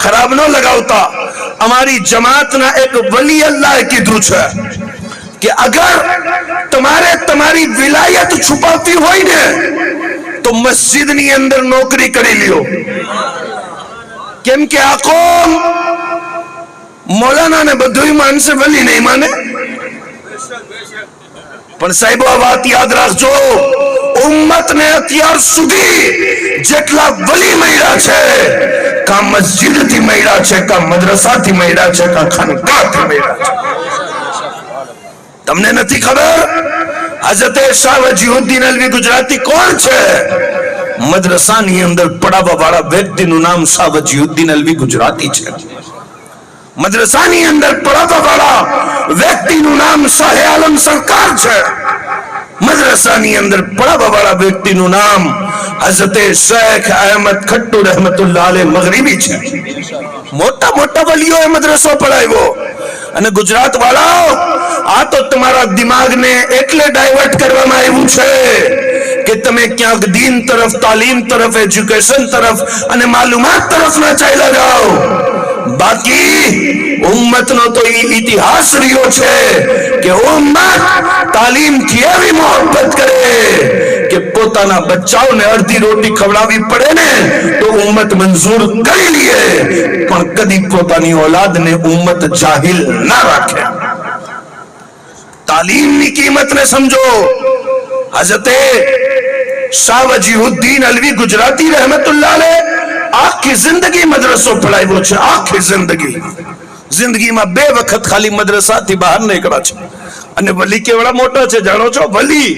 ખરાબ ન લગાવતા. અમારી જમાતના એક વલી અલ્લાહે કીધું છે કે અગર તમારે તમારી વિલાયત છુપાવતી હોય ને તો મસ્જિદની અંદર નોકરી કરી લ્યો. કેમ કે આ કોમ મૌલાના ને બધું માનશે, વલી નહીં માને. પણ સાહેબ આ વાત યાદ રાખજો, ઉમ્મતને અત્યાર સુધી જેટલા વલી મળ્યા છે, કા મસ્જિદથી મળ્યા છે, કા મદ્રસાથી મળ્યા છે, કા ખાનકાહથી મળ્યા છે. તમને નથી ખબર હઝરત શાહ વજીહુદ્દીન અલ્વી ગુજરાતી કોણ છે? મદ્રસાની અંદર પડાવવા વાળા વ્યક્તિનું નામ શાહ વજીહુદ્દીન અલ્વી ગુજરાતી છે. મદ્રસાની અંદર પડાવવા વાળા વ્યક્તિનું નામ શાહે આલમ સરકાર છે. મદ્રસાની અંદર પડાવવા વાળા વ્યક્તિનું નામ હઝરત શેખ અહેમદ ખટ્ટુ રહેમતુલ્લાહ અલૈહ મગરીબી છે. મોટા મોટા વલીઓએ મદ્રસો પડાવ્યો. અને ગુજરાત વાળાઓ, આ તો તમારા દિમાગને એટલે ડાયવર્ટ કરવામાં આવ્યું છે કે તમે ક્યાંક દીન તરફ, તાલીમ તરફ, એજ્યુકેશન તરફ અને માલુમાત તરફ ના ચાલ્યા જાઓ. બાકી ઉમ્મતનો તો ઇતિહાસ રહ્યો છે કે ઉમ્મત તાલીમથી એવી મોહબ્બત કરે કે પોતાના બચ્ચાઓને અડધી રોટી ખવડાવવી પડે ને તો ઉમ્મત મંજૂર કરી લે, પણ કદી પોતાની ઓલાદને ઉમ્મત જાહિલ ના રાખે. તાલીમની કિંમતને સમજો. હઝરત શાહ વજીહુદ્દીન અલ્વી ગુજરાતી રહેમતુલ્લાહ અલૈહ આખી જિંદગી મદ્રસો પઢાવ્યો છે. આખી જિંદગીમાં 2 વખત ખાલી મદ્રસાથી બહાર નીકળ્યા છે. અને વલી કેવડા મોટા છે જાણો છો? વલી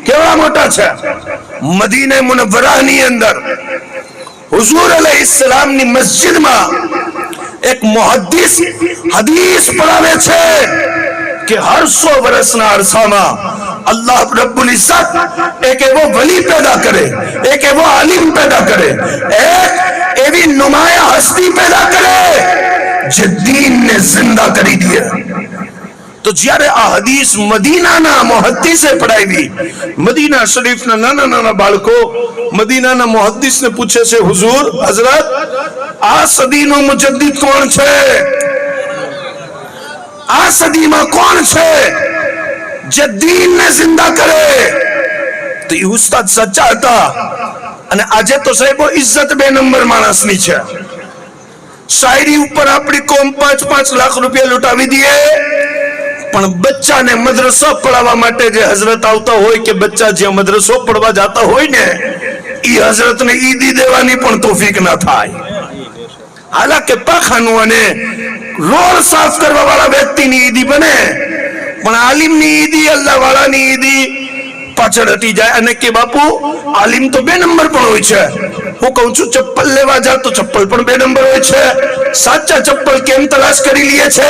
કેવડા મોટા છે? મદીને મુનવ્વરાની અંદર હુઝુર અલૈહિસ્સલામની મસ્જિદમાં એક મુહદ્દિસ હદીસ પઢાવે છે કે હર 100 વર્ષના અરસામાં अल्लाह रब्बुल इज्जत एक एवो वली पैदा करे, एक एवो आलिम पैदा करे, एक एवी नुमाया हस्ती पैदा करे जे दीन ने जिंदा करी दिए। तो જ્યારે આ હદીસ મદીનાના મુહદ્દિસે પડાવી, મદીના શરીફના નાના નાના બાળકો મદીનાના મુહદ્દિસને પૂછે છે, હુઝુર હઝરત આ સદીનો મુજદ્દિદ કોણ છે? આ સદીમાં કોણ છે જે દીનને જિંદા કરે? તો એ ઉસ્તાદ સચ્ચા હતા અને આજે તો સાહેબો ઇજ્જત 2 નંબર માણસની છે। શાયરી ઉપર આપણી કોમ 5-5 લાખ રૂપિયા લૂંટાવી દે, પણ બચ્ચાને મદ્રસો પઢાવવા માટે જે હઝરત આવતા હોય કે બચ્ચા જે મદ્રસો પઢવા જતા હોય ને એ હઝરતને ઈદી દેવાની પણ તોફીક ના થાય। હાલાકે પાખાનું અને રોડ સાફ કરવા વાળા વ્યક્તિની ઈદી બને, પણ આલિમની ઈદી, અલ્લાહ વાળાની ઈદી પાછળ હટી જાય અને કે બાપુ આલિમ તો 2 નંબર પણ હોય છે। હું કહું છું ચપ્પલ લેવા જા તો ચપ્પલ પણ 2 નંબર હોય છે। સાચા ચપ્પલ કેમ તલાશ કરી લે છે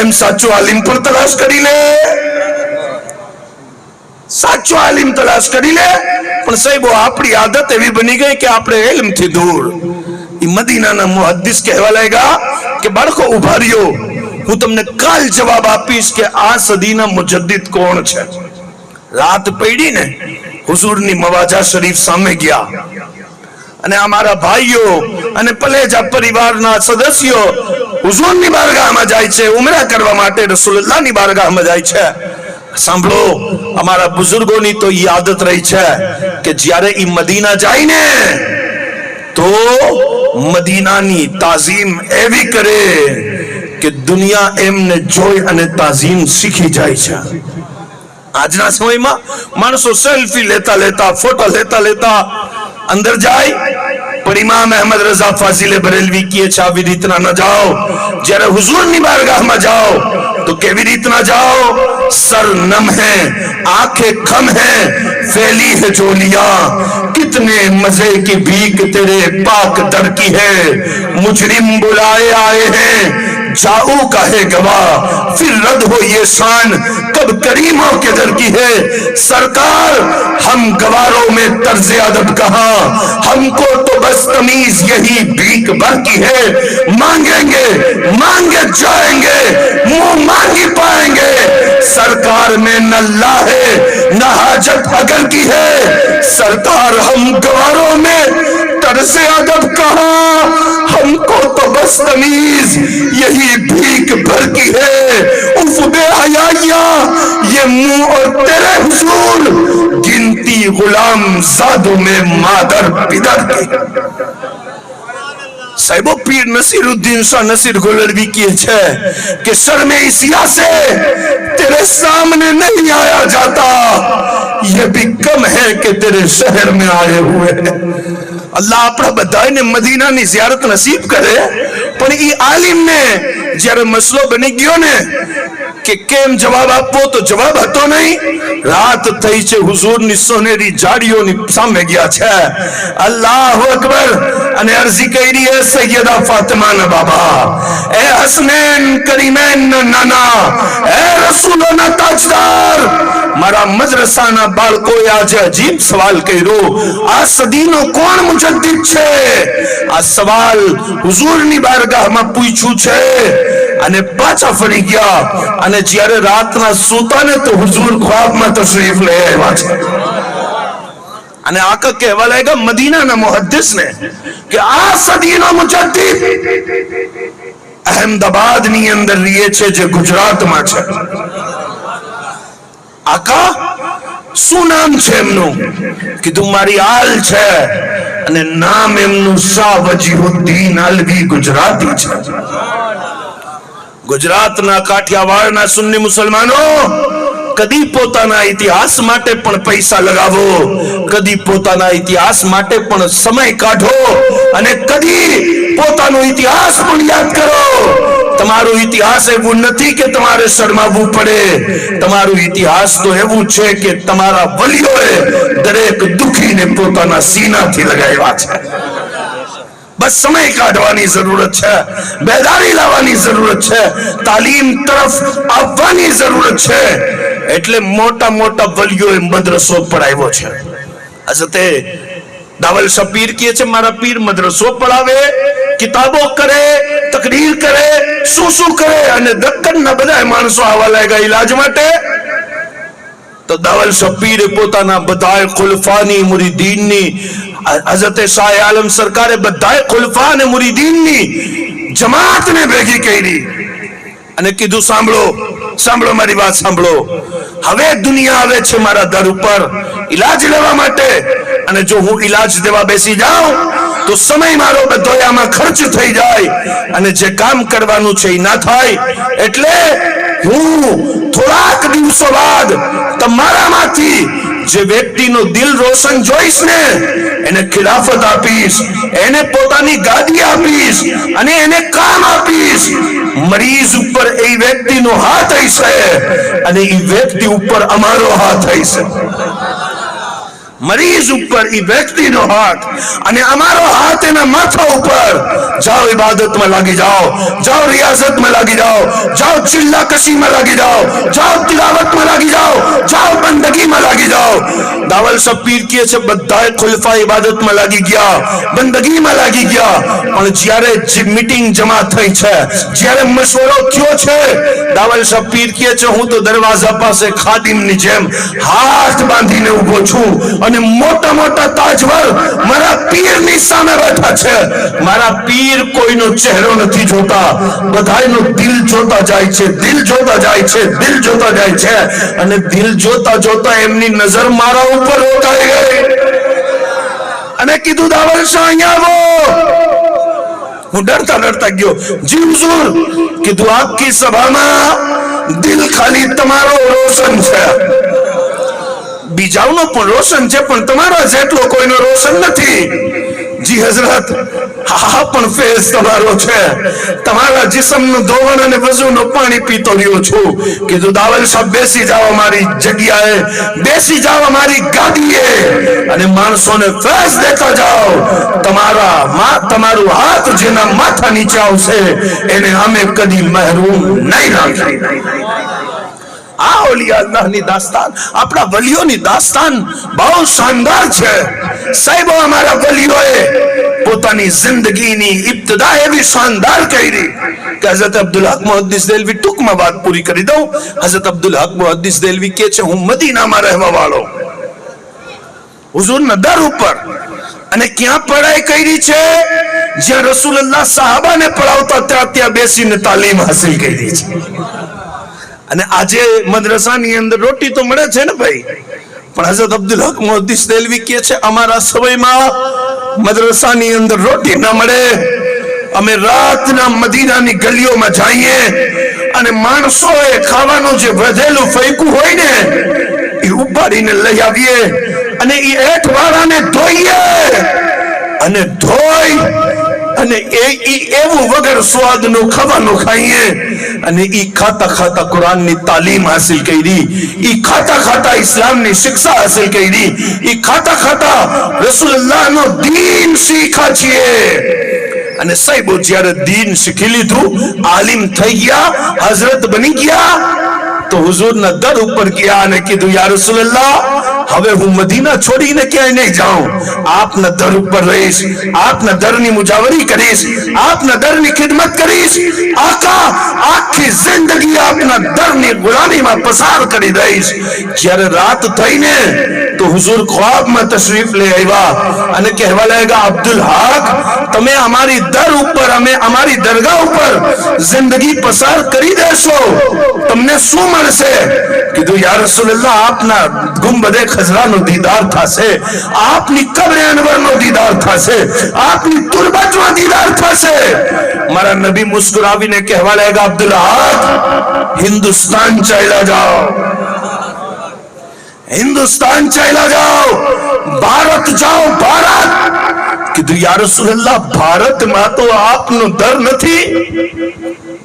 એમ સાચો આલિમ પણ તલાશ કરી લે, સાચો આલિમ તલાશ કરી લે। પણ સાહેબો આપણી આદત એવી બની ગઈ કે આપણે ઇલ્મથી દૂર। એ મદીનાના મુહદ્દિસ કહેવા લાગ્યા કે બાળકો ઉભા રહ્યો, હું તમને કાલ જવાબ આપીશ કે આ સદીના મુજદ્દિદ કોણ છે। રાત પડી ને હુઝુરની મવાજા શરીફ સામે ગયા અને અમારા ભાઈઓ અને પલેજા પરિવારના સદસ્યો હુઝુરની બારગાહમાં જાય છે, ઉમરા કરવા માટે રસૂલુલ્લાહની બારગાહમાં જાય છે। સાંભળો, અમારા બુઝુર્ગોની તો ઈ આદત રહી છે કે જ્યારે ઈ મદીના જાય ને તો મદીનાની તાઝીમ એવી કરે કે દુનિયા એમને જોઈ અને તાઝીમ શીખી જાય છે। આજના સમયમાં માણસો સેલ્ફી લેતા લેતા, ફોટો લેતા લેતા અંદર જાય, પણ ઇમામ અહેમદ રઝા ફાઝિલે બરેલવી કહે છે આવી રીતના ન જાઓ। જ્યારે હુઝુરની બારગાહમાં જાઓ तो केवी रीतना जाओ, सर नम है, आंखें खम है, फैली है जोलियां, कितने मजे की भीख तेरे पाक दर की है। मुजरिम बुलाए आए हैं, जाऊ का है गवाह, फिर रद्द हो ये शान कब करीमों के दर की है। सरकार हम गवारों में तर्ज अदब कहां, हमको तो बस तमीज यही भीख भर की है। मांगेंगे मांगे जाएंगे, मुंह मांगी पाएंगे। सरकार में न अल्लाह है न हाजत अगर की है। सरकार हम गवारों में तर्ज अदब कहां, हमको तो बस तमीज यही भीख भर की है। उफ बेहयाइया ये मुंह और तेरे हुजूर, गिनती गुलाम जादों में मादर पिदर की। साहिबो पीर नसीरुद्दीन शाह नसीर गोलरवी किए छे कि शर्मे इसिया से तेरे सामने नहीं आया जाता, ये भी कम है कि तेरे शहर में आए हुए। अल्लाह अपना बधाई ने मदीना नी ज़ियारत नसीब करे, पण ई आलिम ने જ્યારે મસલો બની ગયો ને કે કેમ જવાબ આપવો તો જવાબ હતો નહીં। રાત થઈ છે, હુઝુરની સોનેરી જાડીઓની સામે ગયા છે, અલ્લાહુ અકબર, અને અરજી કરી હે સૈયદા ફાતિમાના બાબા, એ હસનૈન કરીમૈન નાના, એ રસૂલોના તાજદાર, મારા મદ્રસાના બાળકોએ આજે અજીબ સવાલ કર્યો, આ સદીનો કોણ મુજદ્દિદ છે? આ સવાલ હુઝુરની બારગાહમાં પૂછ્યું છે અને પાછા ફરી ગયા, અને જ્યારે રાતના સૂતા ને તો હુઝુર ખ્વાબમાં તશરીફ લઈ આવ્યા છે। અને આકા કહેવા લાગ્યા મદીનાના મુહદ્દિસને કે આ સદીનો મુજદ્દિદ અહેમદાબાદની અંદર રહે છે જે ગુજરાતમાં છે। આકા શું નામ છે એમનું? કીધું મારી આલ છે અને નામ એમનું શાહ વજીહુદ્દીન અલવી ગુજરાતી છે। ગુજરાતના કાઠિયાવાડના સુન્ની મુસલમાનો કદી પોતાના ઇતિહાસ માટે પણ પૈસા લગાવો, કદી પોતાના ઇતિહાસ માટે પણ સમય કાઢો, અને કદી પોતાનો ઇતિહાસ પણ યાદ કરો। તમારો ઇતિહાસ એવું નથી કે તમારે શરમાવવું પડે, તમારો ઇતિહાસ તો એવું છે કે તમારા વલીઓએ દરેક દુખીને પોતાના સીનાથી લગાવ્યા છે। बस समय काढ़वानी जरूरत है, बेदारी लावानी जरूरत है, तालीम तरफ आववानी जरूरत है। એટલે મોટા મોટા વલીઓએ મદ્રસો પડાવ્યો છે. હઝરતે દાવલ શાહ પીર કહે છે મારા પીર મદ્રસો પડાવે, કિતાબો કરે, તકરીર કરે, શું કરે, અને દક્કનના બધા માણસો આવવા લાગ્યા ઈલાજ માટે. તો દાવલ શાહ પીરે પોતાના બધાય ખુલફાની મુરીદીનની, હઝરતે શાહ આલમ સરકારે બધાય ખુલફા અને મુરીદીનની જમાતને ભેગી કરી અને કીધું સાંભળો મારી વાત સાંભળો. હવે દુનિયા આવે છે મારા દર ઉપર ઈલાજ લેવા માટે, અને જો હું ઈલાજ દેવા બેસી જાઉં તો સમય મારો બધો આમાં ખર્ચ થઈ જાય અને જે કામ કરવાનું છે એ ના થાય. એટલે હું થોડાક દિવસો બાદ તમારામાંથી જે વ્યક્તિનો દિલ રોશન જોઈશ ને એને ખિલાફત આપીશ, એને પોતાની ગાદી આપીશ અને એને કામ આપીશ. મરીઝ ઉપર એ વ્યક્તિનો હાથ હશે અને એ વ્યક્તિ ઉપર અમારો હાથ હશે. મરીઝ ઉપર એ વ્યક્તિનો હાથ અને અમારો હાથ એના માથા ઉપર. જાઓ ઇબાદતમાં લાગી જાઓ, જાઓ રિયાઝતમાં લાગી જાઓ, જાઓ ચિલ્લા કશીમાં લાગી જાઓ, જાઓ તિલાવતમાં લાગી જાઓ, જાઓ બંદગીમાં લાગી જાઓ. દાવલ શાહ પીર કહે છે બધાય ખુલફા ઇબાદતમાં લાગી ગયા, બંદગીમાં લાગી ગયા, પણ જ્યારે મીટિંગ જમા થઈ છે, જ્યારે મશવરો થયો છે, દાવલ શાહ પીર કહે છે હું તો દરવાજા પાસે ખાદિમની જેમ હાથ બાંધીને ઊભો છું અને મોટા મોટા તાજવર મારા પીરની સામે બેઠા છે. મારા પીર કોઈનો ચહેરો નથી જોતા, બધાયનો દિલ જોતા જાય છે, દિલ જોતા જાય છે, દિલ જોતા જાય છે. અને દિલ જોતા જોતા એમની નજર મારા ઉપર રોકાઈ ગઈ અને કીધું દાવલ શાહ અહીંયા આવો. હું ડરતા ગયો. જી હુઝુર. કીધું આખી સભામાં દિલ ખાલી તમારો રોશન છે, બીજાનો પણ રોશન છે પણ તમારા જેટલો કોઈનો રોશન નથી. જી હઝરત, હા પણ ફેઝ તમારો છે, તમારા જિસ્મનું ધોવણ અને વજુનું પાણી પીતો રહ્યો છું. કીધું દાવલ શાહ બેસી જાઓ મારી જગ્યાએ, બેસી જાઓ મારી ગાદીએ અને માણસોને ફેઝ દેતા જાઓ. તમારું હાથ જેના માથા નીચે આવશે એને અમે કદી મહેરૂમ નહીં રાખી. આ ઓલિયા અલ્લાહની દાસ્તાન, આપણા વલીઓની દાસ્તાન બહુ શાનદાર છે. સાહેબો અમારા વલીઓએ પોતાની જિંદગીની ઇબ્તિદા એવી શાનદાર કરી કે હઝરત અબ્દુલ હક મુહદ્દિસ દેલવી, ટૂંકમાં વાત પૂરી કરી દઉં. હઝરત અબ્દુલ હક મુહદ્દિસ દેલવી કહે છે હું મદીનામાં રહેવા વાળો, હુઝુરના દર ઉપર, અને ક્યાં પઢાઈ કરી છે? જ્યાં રસૂલુલ્લાહ સહાબાને પઢાવતા ત્યાં બેસીને તાલીમ હાસિલ કરી છે. અને આજે મદ્રસાની અંદર રોટી તો મળે છે ને ભાઈ, પણ હઝરત અબ્દુલ હક મુહદ્દિસ દેલવી કહે છે અમારા સમયમાં મદ્રસાની અંદર રોટી ન મળે. અમે રાતના મદીનાની ગલીઓમાં જઈએ અને માણસોએ ખાવાનું જે વધેલું ફેંકું હોય ને એ ઉપાડીને લઈ આવીએ અને એ એઠવાળાને ધોઈએ અને ધોઈ અને એવું વગર સ્વાદનું ખાવાનું ખાઈએ. અને ઈ ખાતા ખાતા કુરાનની તાલીમ હાસિલ કરી, ઈ ખાતા ખાતા ઇસ્લામની શિક્ષા હાસિલ કરી, ઈ ખાતા ખાતા રસૂલુલ્લાહનો દીન શીખા છીએ. અને સાહેબો જ્યારે દીન શીખી લીધું, આલિમ થઈ ગયા, હઝરત બની ગયા, તો હુઝુરના દર ઉપર ગયા અને કીધું યા રસૂલલ્લાહ હવે હું મદીના છોડીને ક્યાંય નહીં જાઉં, આપના દર ઉપર રહીશ, આપના દરની મુજાવરી કરીશ, આપના દરની ખિદમત કરીશ. આકા આખી જિંદગી આપના દરની ગુલામીમાં પસાર કરી દઈશ. જ્યારે રાત થઈને તો હુઝુર ખ્વાબમાં તશરીફ લઈ આવ્યા અને કહેવા લાગ્યા અબ્દુલ હક તમે અમારી દર ઉપર, અમે અમારી દરગાહ ઉપર જિંદગી પસાર કરી દેશો, તમને શું મળશે? કીધું યા રસૂલલ્લાહ આપના ગુંબદે ખઝરાનો દીદાર થશે, આપની કબ્રે અનવરનો દીદાર થશે, આપની તુરબતમાં દીદાર થશે. મારા નબી મુસ્કુરાવીને કહેવા લાગ્યા અબ્દુલ હક હિન્દુસ્તાન ચાલ્યા જાઓ, हिंदुस्तान चला जाओ, भारत जाओ, भारत. કીધું યા રસૂલલ્લાહ ભારતમાં તો આપનો દર નથી,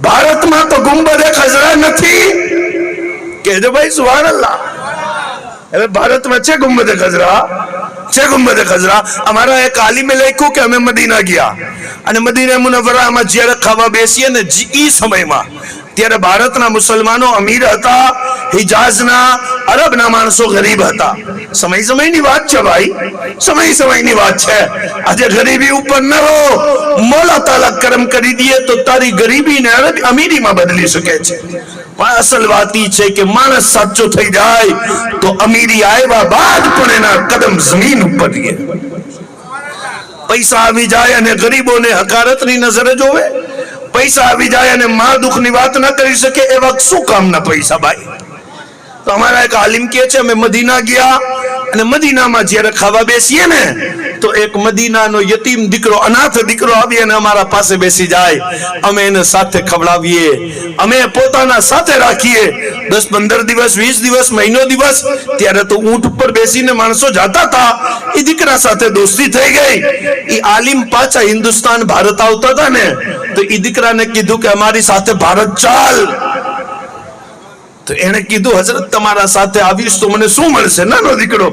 ભારતમાં તો ગુંબદે ખઝરા નથી. કહેજો ભાઈ સુભાનઅલ્લાહ. હવે ભારતમાં છે ગુંબદે ખઝરા, છે ગુંબદે ખઝરા. અમારા એક આલિમે લખ્યું કે અમે મદીના ગયા અને મદીના મુનવ્વરામાં જ્યારે ખાવા બેસીએ ને ઈ સમયમાં ત્યારે ભારતના મુસલમાનો અમીર હતા, હિજાઝના અરબના માણસો ગરીબ હતા. સમયની વાત છે ભાઈ, સમયની વાત છે. આજે ગરીબી ઉપર ન રહો, મોલા તાલા કરમ કરી દે તો તારી ગરીબીને અમીરીમાં બદલી શકે છે. પણ અસલ વાત ઈ છે કે માણસ સાચો થઈ જાય તો અમીરી આવ્યા બાદ પણ એના કદમ જમીન ઉપર રહે. પૈસા આવી જાય અને ગરીબોને હકારતની નજરે જોવે, પૈસા આવી જાય અને મા દુઃખની વાત ના કરી શકે, એવા શું કામના પૈસા ભાઈ? તો અમારા એક આલિમ કહે છે, અમે મદીના ગયા અને મદીનામાં જ્યારે ખાવા બેસીએ ને તો એક મદીનાનો યતીમ દીકરો, અનાથ દીકરો આવી અને અમારા પાસે બેસી જાય. અમે એને સાથે ખવડાવીએ, અમે પોતાના સાથે રાખીએ. 10-15 દિવસ, 20 દિવસ, મહિનો દિવસ, ત્યારે તો ઊંટ ઉપર બેસીને માણસો જાતા હતા. એ દીકરા સાથે દોસ્તી થઈ ગઈ. એ આલિમ પાછા હિન્દુસ્તાન ભારત આવતા હતા ને તો એ દીકરાને કીધું કે અમારી સાથે ભારત ચાલ. તો એને કીધું, હજરત તમારા સાથે આવીશ તો મને શું મળશે? નાનો દીકરો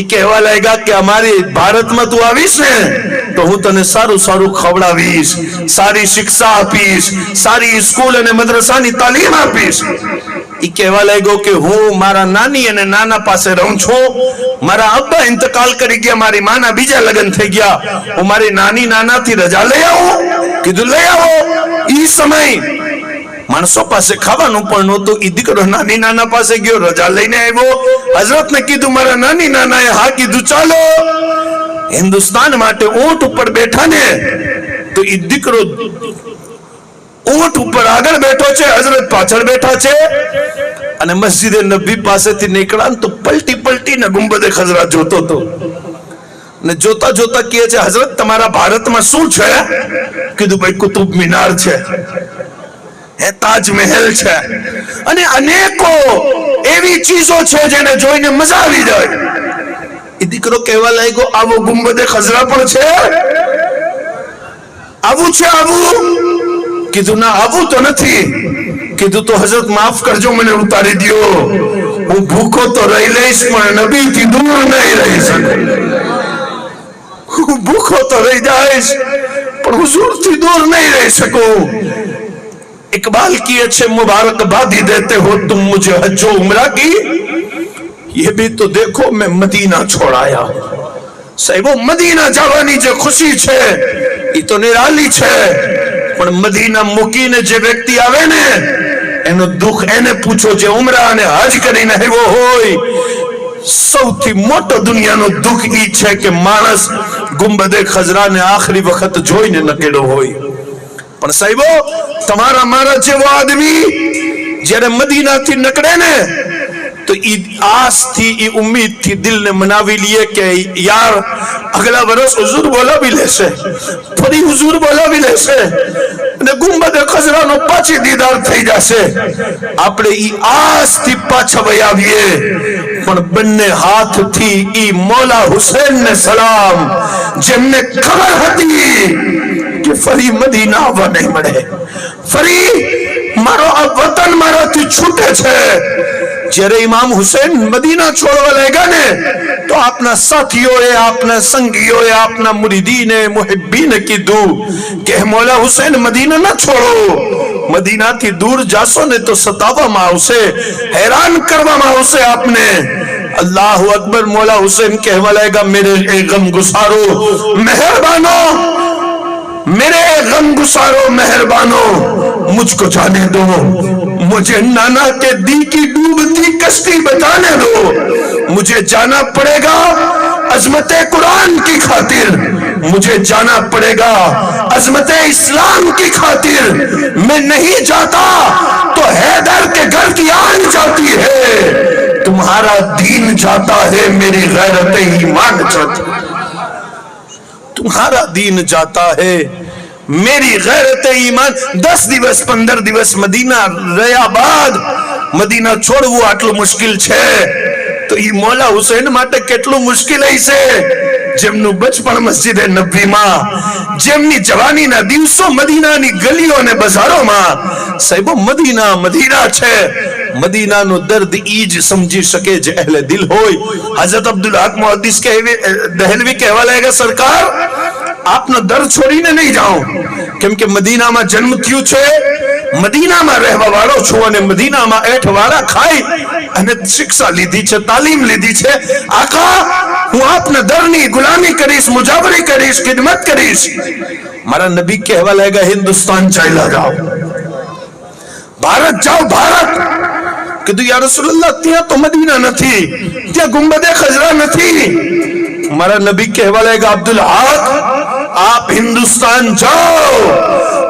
એ કહેવા લાગ્યા કે અમારી ભારતમાં તું આવીશ ને તો હું તને સારું સારું ખવડાવીશ, સારી શિક્ષા આપીશ, સારી સ્કૂલ અને મદ્રસાની તાલીમ આપીશ. એ કહેવા લાગ્યો કે હું મારા નાની અને નાના પાસે રહું છું. મારા અબ્બા ઇંતકાલ કરી ગયા, મારી માના બીજા લગ્ન થઈ ગયા. હું મારી નાની નાનાથી રજા લઈ આવું? કીધું લઈ આવો. ઈ સમય માણસો પાસે ખાવાનું પણ નહોતું. ઈ દીકરો નાની નાના પાસે ગયો, રજા લઈને આવ્યો. હજરતને કીધું મારા નાની નાનાએ હા કીધું, ચાલો. હિન્દુસ્તાન માટે ઊંટ ઉપર બેઠા ને તો ઈ દીકરો ઊંટ ઉપર આગળ બેઠો છે, હજરત પાછળ બેઠા છે. અને મસ્જિદે નબી પાસેથી નીકળ્યા તો પલટી પલટીને ગુંબદે ખઝરા જોતો હતો. ને જોતા જોતા કહે છે, હજરત તમારા ભારતમાં શું છે? કીધું ભાઈ કુતુબ મિનાર છે, તાજમહેલ છે અને અનેકો એવી ચીજો છે જેને જોઈને મજા આવી જાય. એ દીકરો કહેવા લાગ્યો, આવો ગુંબદે ખઝરા પણ છે? આવું છે આવું? કીધું ના આવું તો નથી. કીધું તો હજરત માફ કરજો, મને ઉતારી દો. હું ભૂખો તો રહી લઈશ પણ નબીથી દૂર નહીં રહી શકું. હું ભૂખો તો રહી જઈશ પણ હુઝુરથી દૂર નહીં રહી શકું. इकबाल की अच्छे मुबारकबादी देते हो तुम मुझे हज्जो उम्रा की, ये भी तो देखो मैं मदीना छोड़ाया. સાહેબ મદીના જવાની જે ખુશી છે એ તો નિરાલી છે, પણ મદીના મૂકીને જે વ્યક્તિ આવે ને એનો દુઃખ એને પૂછો જે ઉમરા અને હજ કરીને આવ્યો હોય. સૌથી મોટો દુનિયાનો દુઃખ ઈ છે કે માણસ ગુંબદે ખઝરાને આખરી વખત જોઈને નકેલો હોય. પણ સાહેબો તમારા મારા જેવો આદમી જ્યારે મદીનાથી નીકળે ને તો ઈ આસથી, ઈ ઉમ્મીદથી દિલને મનાવી લે કે યાર અગલા વર્ષ હુઝુર બોલાવી લેશે, ફરી હુઝુર બોલાવી લેશે અને ગુંબદે ખઝરાનો પાછી દીદાર થઈ જશે. આપણે ઈ આસથી પાછા વહી આવીએ, પણ બંને હાથથી ઈ મૌલા હુસૈનને સલામ, જેમને ખબર હતી કે ફરી મદીના આવવા નહીં મળે, ફરી મારો આ વતન મારાથી છૂટે છે. જ્યારે ઇમામ હુસૈન મદીના છોડવા લાગ્યા ને તો આપના સાથીઓએ, આપના સંગીઓએ, આપના મુરીદીને, મુહિબ્બીને કીધું કે મૌલા હુસૈન મદીના ન છોડો, મદીનાથી દૂર જાશો ને તો સતાવવામાં આવશે, હેરાન કરવામાં આવશે આપને. અલ્લાહુ અકબર. મૌલા હુસૈન કહેવા લાગ્યા, મેરે એ ગમ ગુસારો મહેરબાનો, मेरे गम गुसारो मेहरबानो, मुझको जाने दो, मुझे नाना के दी की डूबती कश्ती बताने दो. मुझे जाना पड़ेगा अजमत कुरान की खातिर, मुझे जाना पड़ेगा अजमत इस्लाम की खातिर. मैं नहीं जाता तो हैदर के घर की आन जाती है, तुम्हारा दीन जाता है मेरी गैरत ईमान जाती, तुम्हारा दीन जाता है मेरी गैरत ईमान. 10 દિવસ 15 દિવસ મદીના રહ્યા બાદ મદીના છોડવું આટલું મુશ્કેલ છે તો ઈ મૌલા હુસૈન માટે કેટલું મુશ્કેલ હશે, જેમનું બચપણ મસ્જિદે નબવીમાં, જેમની જવાનીના દિવસો મદીનાની ગલીઓ અને બજારોમાં. સાહેબો મદીના મદીના છે. મદીનાનો દર્દ ઈ જ સમજી શકે જે અહેલે દિલ હોય. હઝરત અબ્દુલ હક મુહદ્દિસ દહેલવી કહેવા લાગ્યા, સરકાર આપનો દર છોડીને નહીં જાઓ, કેમ કે મદીનામાં જન્મ થયું છે, મદીનામાં રહેવા વાળો છું અને મદીનામાં એઠવાડા ખાઈ અને શિક્ષા લીધી છે, તાલીમ લીધી છે. આકા, હું આપના દરની ગુલામી કરીશ, મુજાવરી કરીશ, ખિદમત કરીશ. મારા નબી કહેવા લાગ્યા, હિન્દુસ્તાન ચાલ્યા જાઓ, ભારત જાઓ, ભારત. કીધું, યા રસૂલલ્લાહ, ત્યાં તો મદીના નથી, ત્યાં ગુંબદે ખજરા નથી. મારા નબી કહેવા લાગ્યા, અબ્દુલ હક, આપ હિન્દુસ્તાન જાઓ,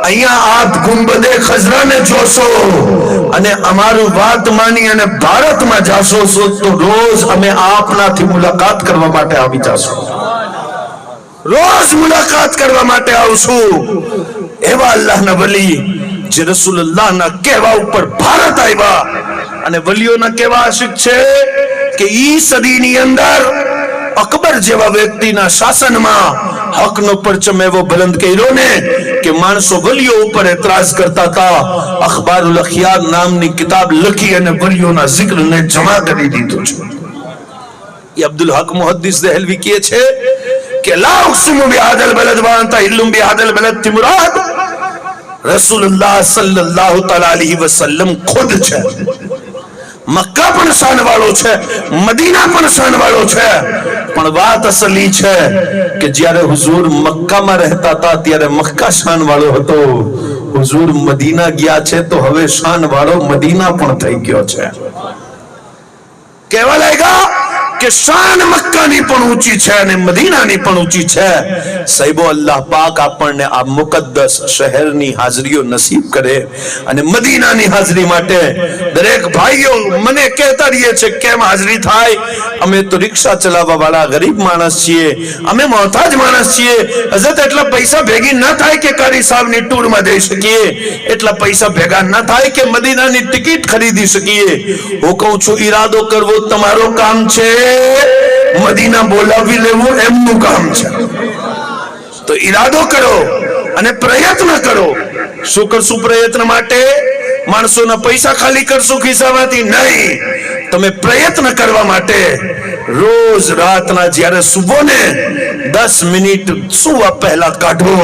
અહીંયા આપ ગુંબદે ખજરાને જોશો અને અમારું વાત માની અને ભારતમાં જાશો તો રોજ અમે આપનાથી મુલાકાત કરવા માટે આવી જાશું, રોજ મુલાકાત કરવા માટે આવશું. એવા અલ્લાહના વલી જે રસૂલુલ્લાહના કહેવા ઉપર ભારત આવ્યા અને વલીઓના કેવા આશિક છે કે ઈ સદીની અંદર અકબર જેવા વ્યક્તિના શાસનમાં હકનો પરચમ એવો બુલંદ કર્યો ને કે માણસો વલીઓ ઉપર એતરાજ કરતા હતા. અખબારુલ અખિયાર નામની કિતાબ લખી અને વલીઓના જિક્રને જમા કરી દીધો છે. એ અબ્દુલ હક મુહદ્દિસ દહેલવી કહે છે કે લા ઉક્સિમુ બિહાદલ બલદ વ અંત ઇલ્લુમ બિહાદલ બલદ થી મુરાદ રસૂલુલ્લાહ સલ્લલ્લાહુ તઆલા અલૈહિ વસલ્લમ ખુદ છે. મક્કા પણ શાન વાળો છે, મદીના પણ શાન વાળો છે, પણ વાત અસલી છે કે જ્યારે હુઝુર મક્કામાં રહેતા હતા ત્યારે મક્કા શાન વાળો હતો. હુઝુર મદીના ગયા છે તો હવે શાન વાળો મદીના પણ થઈ ગયો છે. કહેવા લાગ્યા કે શાન મક્કાની પણ ઊંચી છે અને મદીનાની પણ ઊંચી છે. સાહેબો, અલ્લાહ પાક આપણને આ મુકદ્દસ શહેરની હાજરીઓ નસીબ કરે અને મદીનાની હાજરી માટે દરેક ભાઈઓ મને કહેતા રહીએ છે કેમ હાજરી થાય. અમે તો રિક્ષા ચલાવવા વાળા ગરીબ માણસ છીએ, અમે મોહતાજ માણસ છીએ. હજરત એટલા પૈસા ભેગી ન થાય કે કારી સાહેબની ટૂરમાં જઈ શકીએ, એટલા પૈસા ભેગા ન થાય કે મદીનાની ટિકિટ ખરીદી શકીએ. હું કહું છું, ઈરાદો કરવો તમારો કામ છે, મદીના બોલાવી લેવું એમનું કામ છે. તો ઈરાદો કરો અને પ્રયત્ન કરો. શું કરશું પ્રયત્ન માટે? માણસોના પૈસા ખાલી કરશું ખિસ્સામાંથી? નહીં. તમે પ્રયત્ન કરવા માટે રોજ રાતના જ્યારે સુવો ને 10 મિનિટ સુવા પહેલા કાઢો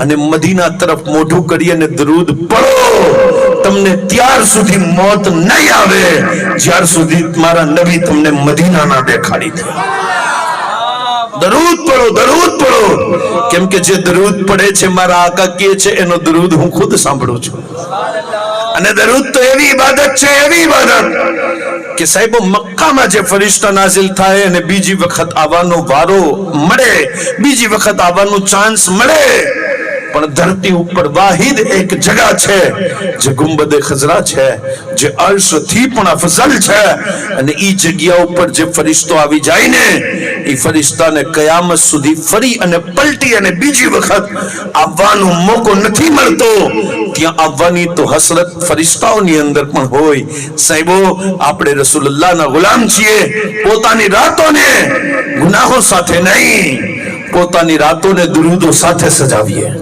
અને મદીના તરફ મોઢું કરી અને દરૂદ પઢો. તમને ત્યાર સુધી મોત નહીં આવે જ્યાર સુધી મારા નબી તમને મદીના ના દેખાડી દે. દરૂદ પઢો, દરૂદ પઢો. કેમ કે જે દરૂદ પડે છે મારા આકા કહે છે એનો દરૂદ હું ખુદ સાંભળું છું. અને દરૂદ તો એવી ઇબાદત છે, એવી ઇબાદત કે સાહેબો મક્કામાં જે ફરિશ્તા નાઝિલ થાય અને બીજી વખત આવવાનો વારો મળે, બીજી વખત આવવાનો ચાન્સ મળે, પણ ધરતી ઉપર વાહિદ એક જગા છે જે ગુંબદે ખજરા છે, જે અર્શ થી પણ અફઝલ છે. અને ઈ જગ્યા ઉપર જે ફરિશ્તો આવી જાય ને, ઈ ફરિશ્તાને કયામત સુધી ફરી અને પલટી અને બીજી વખત આવવાનો મોકો નથી મળતો. ત્યાં આવવાની તો હસરત ફરિશ્તાઓની અંદર પણ હોય. સાહેબો, આપણે રસૂલુલ્લાહના ગુલામ છીએ. પોતાની રાતોને ગુનાહો સાથે નહીં, પોતાની રાતોને દરૂદો સાથે સજાવીએ.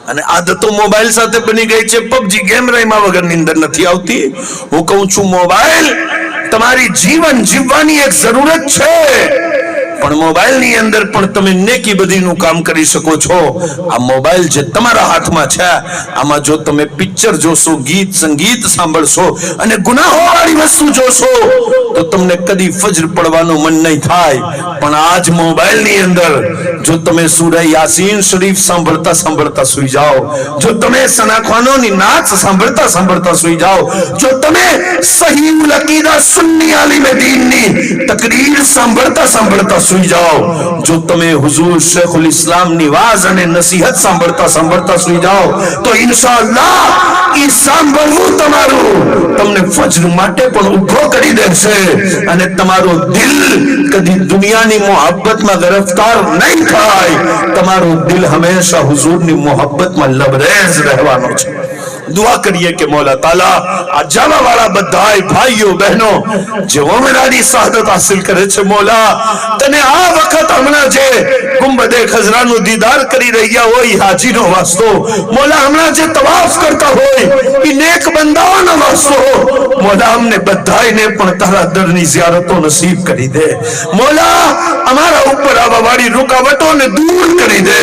અને આદતો મોબાઈલ સાથે બની ગઈ છે. પબજી ગેમ રમ્યા વગર નીંદર નથી આવતી. હું કહું છું, મોબાઈલ તમારી જીવન જીવવાની એક જરૂરત છે, પણ મોબાઈલની અંદર પણ તમે નેકી બધીનું કામ કરી શકો છો. આ મોબાઈલ જે તમારા હાથમાં છે, આમાં જો તમે પિક્ચર જોશો, ગીત સંગીત સાંભળશો અને ગુનાહો વાળી વસ્તુ જોશો તો તમને કદી ફજર પડવાનું મન નહીં થાય. પણ આજ મોબાઈલની અંદર જો તમે સૂરા યાસીન શરીફ સાંભળતા સાંભળતા સુઈ જાઓ, જો તમે સનાખાનોની નાચ સાંભળતા સાંભળતા સુઈ જાઓ, જો તમે સહીહુલ અકીદા સુન્ની આલિમ દીનની તકરીર સાંભળતા સાંભળતા સુઈ જાઓ, જો તમે હુઝુર શેખુલ ઇસ્લામની વાઝ અને નસીહત સાંભળતા સાંભળતા સુઈ જાઓ, તો ઇન્શાઅલ્લાહ ઈ સાંભળવું તમારું તમને ફજર માટે પણ ઊભો કરી દેશે અને તમારો દિલ કદી દુનિયાની મોહબ્બતમાં ગરફતાર નહીં થાય. તમારો દિલ હંમેશા હુઝુરની મોહબ્બતમાં લબરેઝ રહેવાનો છે. દુઆ કરીએ કે મૌલા તાલા આ જાવા વાળા બધાય ભાઈઓ બહેનો જે ઉમરાની શહાદત હાસિલ કરે છે, મૌલા તને આ વખત હમણાં જે ગુંબદે ખજરાનું દીદાર કરી રહ્યા હોય હાજીનો વાસ્તો, મૌલા હમણાં જે તવાફ કરતા હોય એ નેક બંદાઓનો વાસ્તો, મૌલા અમને બધાયને પણ તારા દરની ઝિયારતો નસીબ કરી દે. મૌલા અમારા ઉપર આવા વાળી રૂકાવટોને દૂર કરી દે.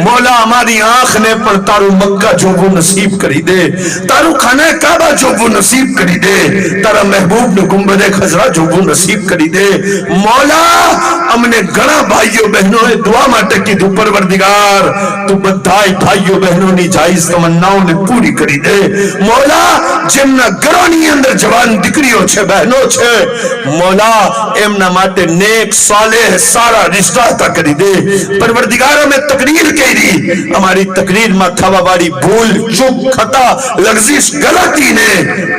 મૌલા અમારી આંખને પણ તારું મક્કા જોવું નસીબ કરી દે. दे, तारू खाना काबा जोबू नसीब करी दे, तारा महबूब ने गुंबदे खजरा जोबू नसीब करी दे। मौला अमने घણા ભાઈઓ બહેનોએ દુઆ માટે કીધું, પરવરદિગાર તું બધાય ભાઈઓ બહેનોની જાયઝ તમન્નાઓને પૂરી કરી દે। મૌલા જેમના ઘરોની અંદર જવાન દીકરીઓ છે, બહેનો છે, મૌલા એમના માટે નેક સાલેહ સારા રિશ્તા અતા કરી દે। પરવરદિગાર અમે તકરીર કરી, અમારી તકરીરમાં થવા વાળી ભૂલ ચૂક ખતા લગઝિશ ગલતીને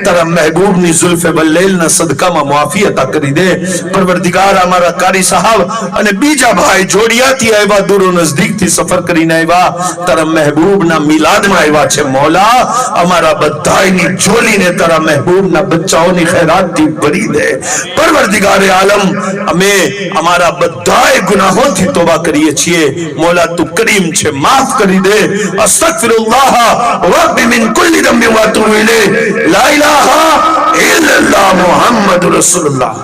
તારા મહેબૂબની ઝુલ્ફે બલ્લેલના સદકામાં મુઆફી અતા કરી દે। પરવરદિગાર અમારા કારી સાહેબ અને બીજા ભાઈ જોડિયાથી આવ્યા, દૂરો નજદીકથી સફર કરીને આવ્યા, તારા મહેબૂબના મિલાદમાં આવ્યા છે। મૌલા અમારા બધાયની ઝોલીને તારા મહેબૂબના બચ્ચાઓની ખૈરાતથી ભરી દે। પરવરદિગારે આલમ અમે અમારા બધાય ગુનાહોથી તોબા કરીએ છીએ। મૌલા તું કરીમ છે, માફ કરી દે। અસ્તગફિરુલ્લાહ રબ્બી મિન કુલ્લી દમ્બિન વ અતૂબુ ઇલૈહ। લા ઇલાહા ઇલ્લલ્લાહ મુહમ્મદુર રસૂલુલ્લાહ।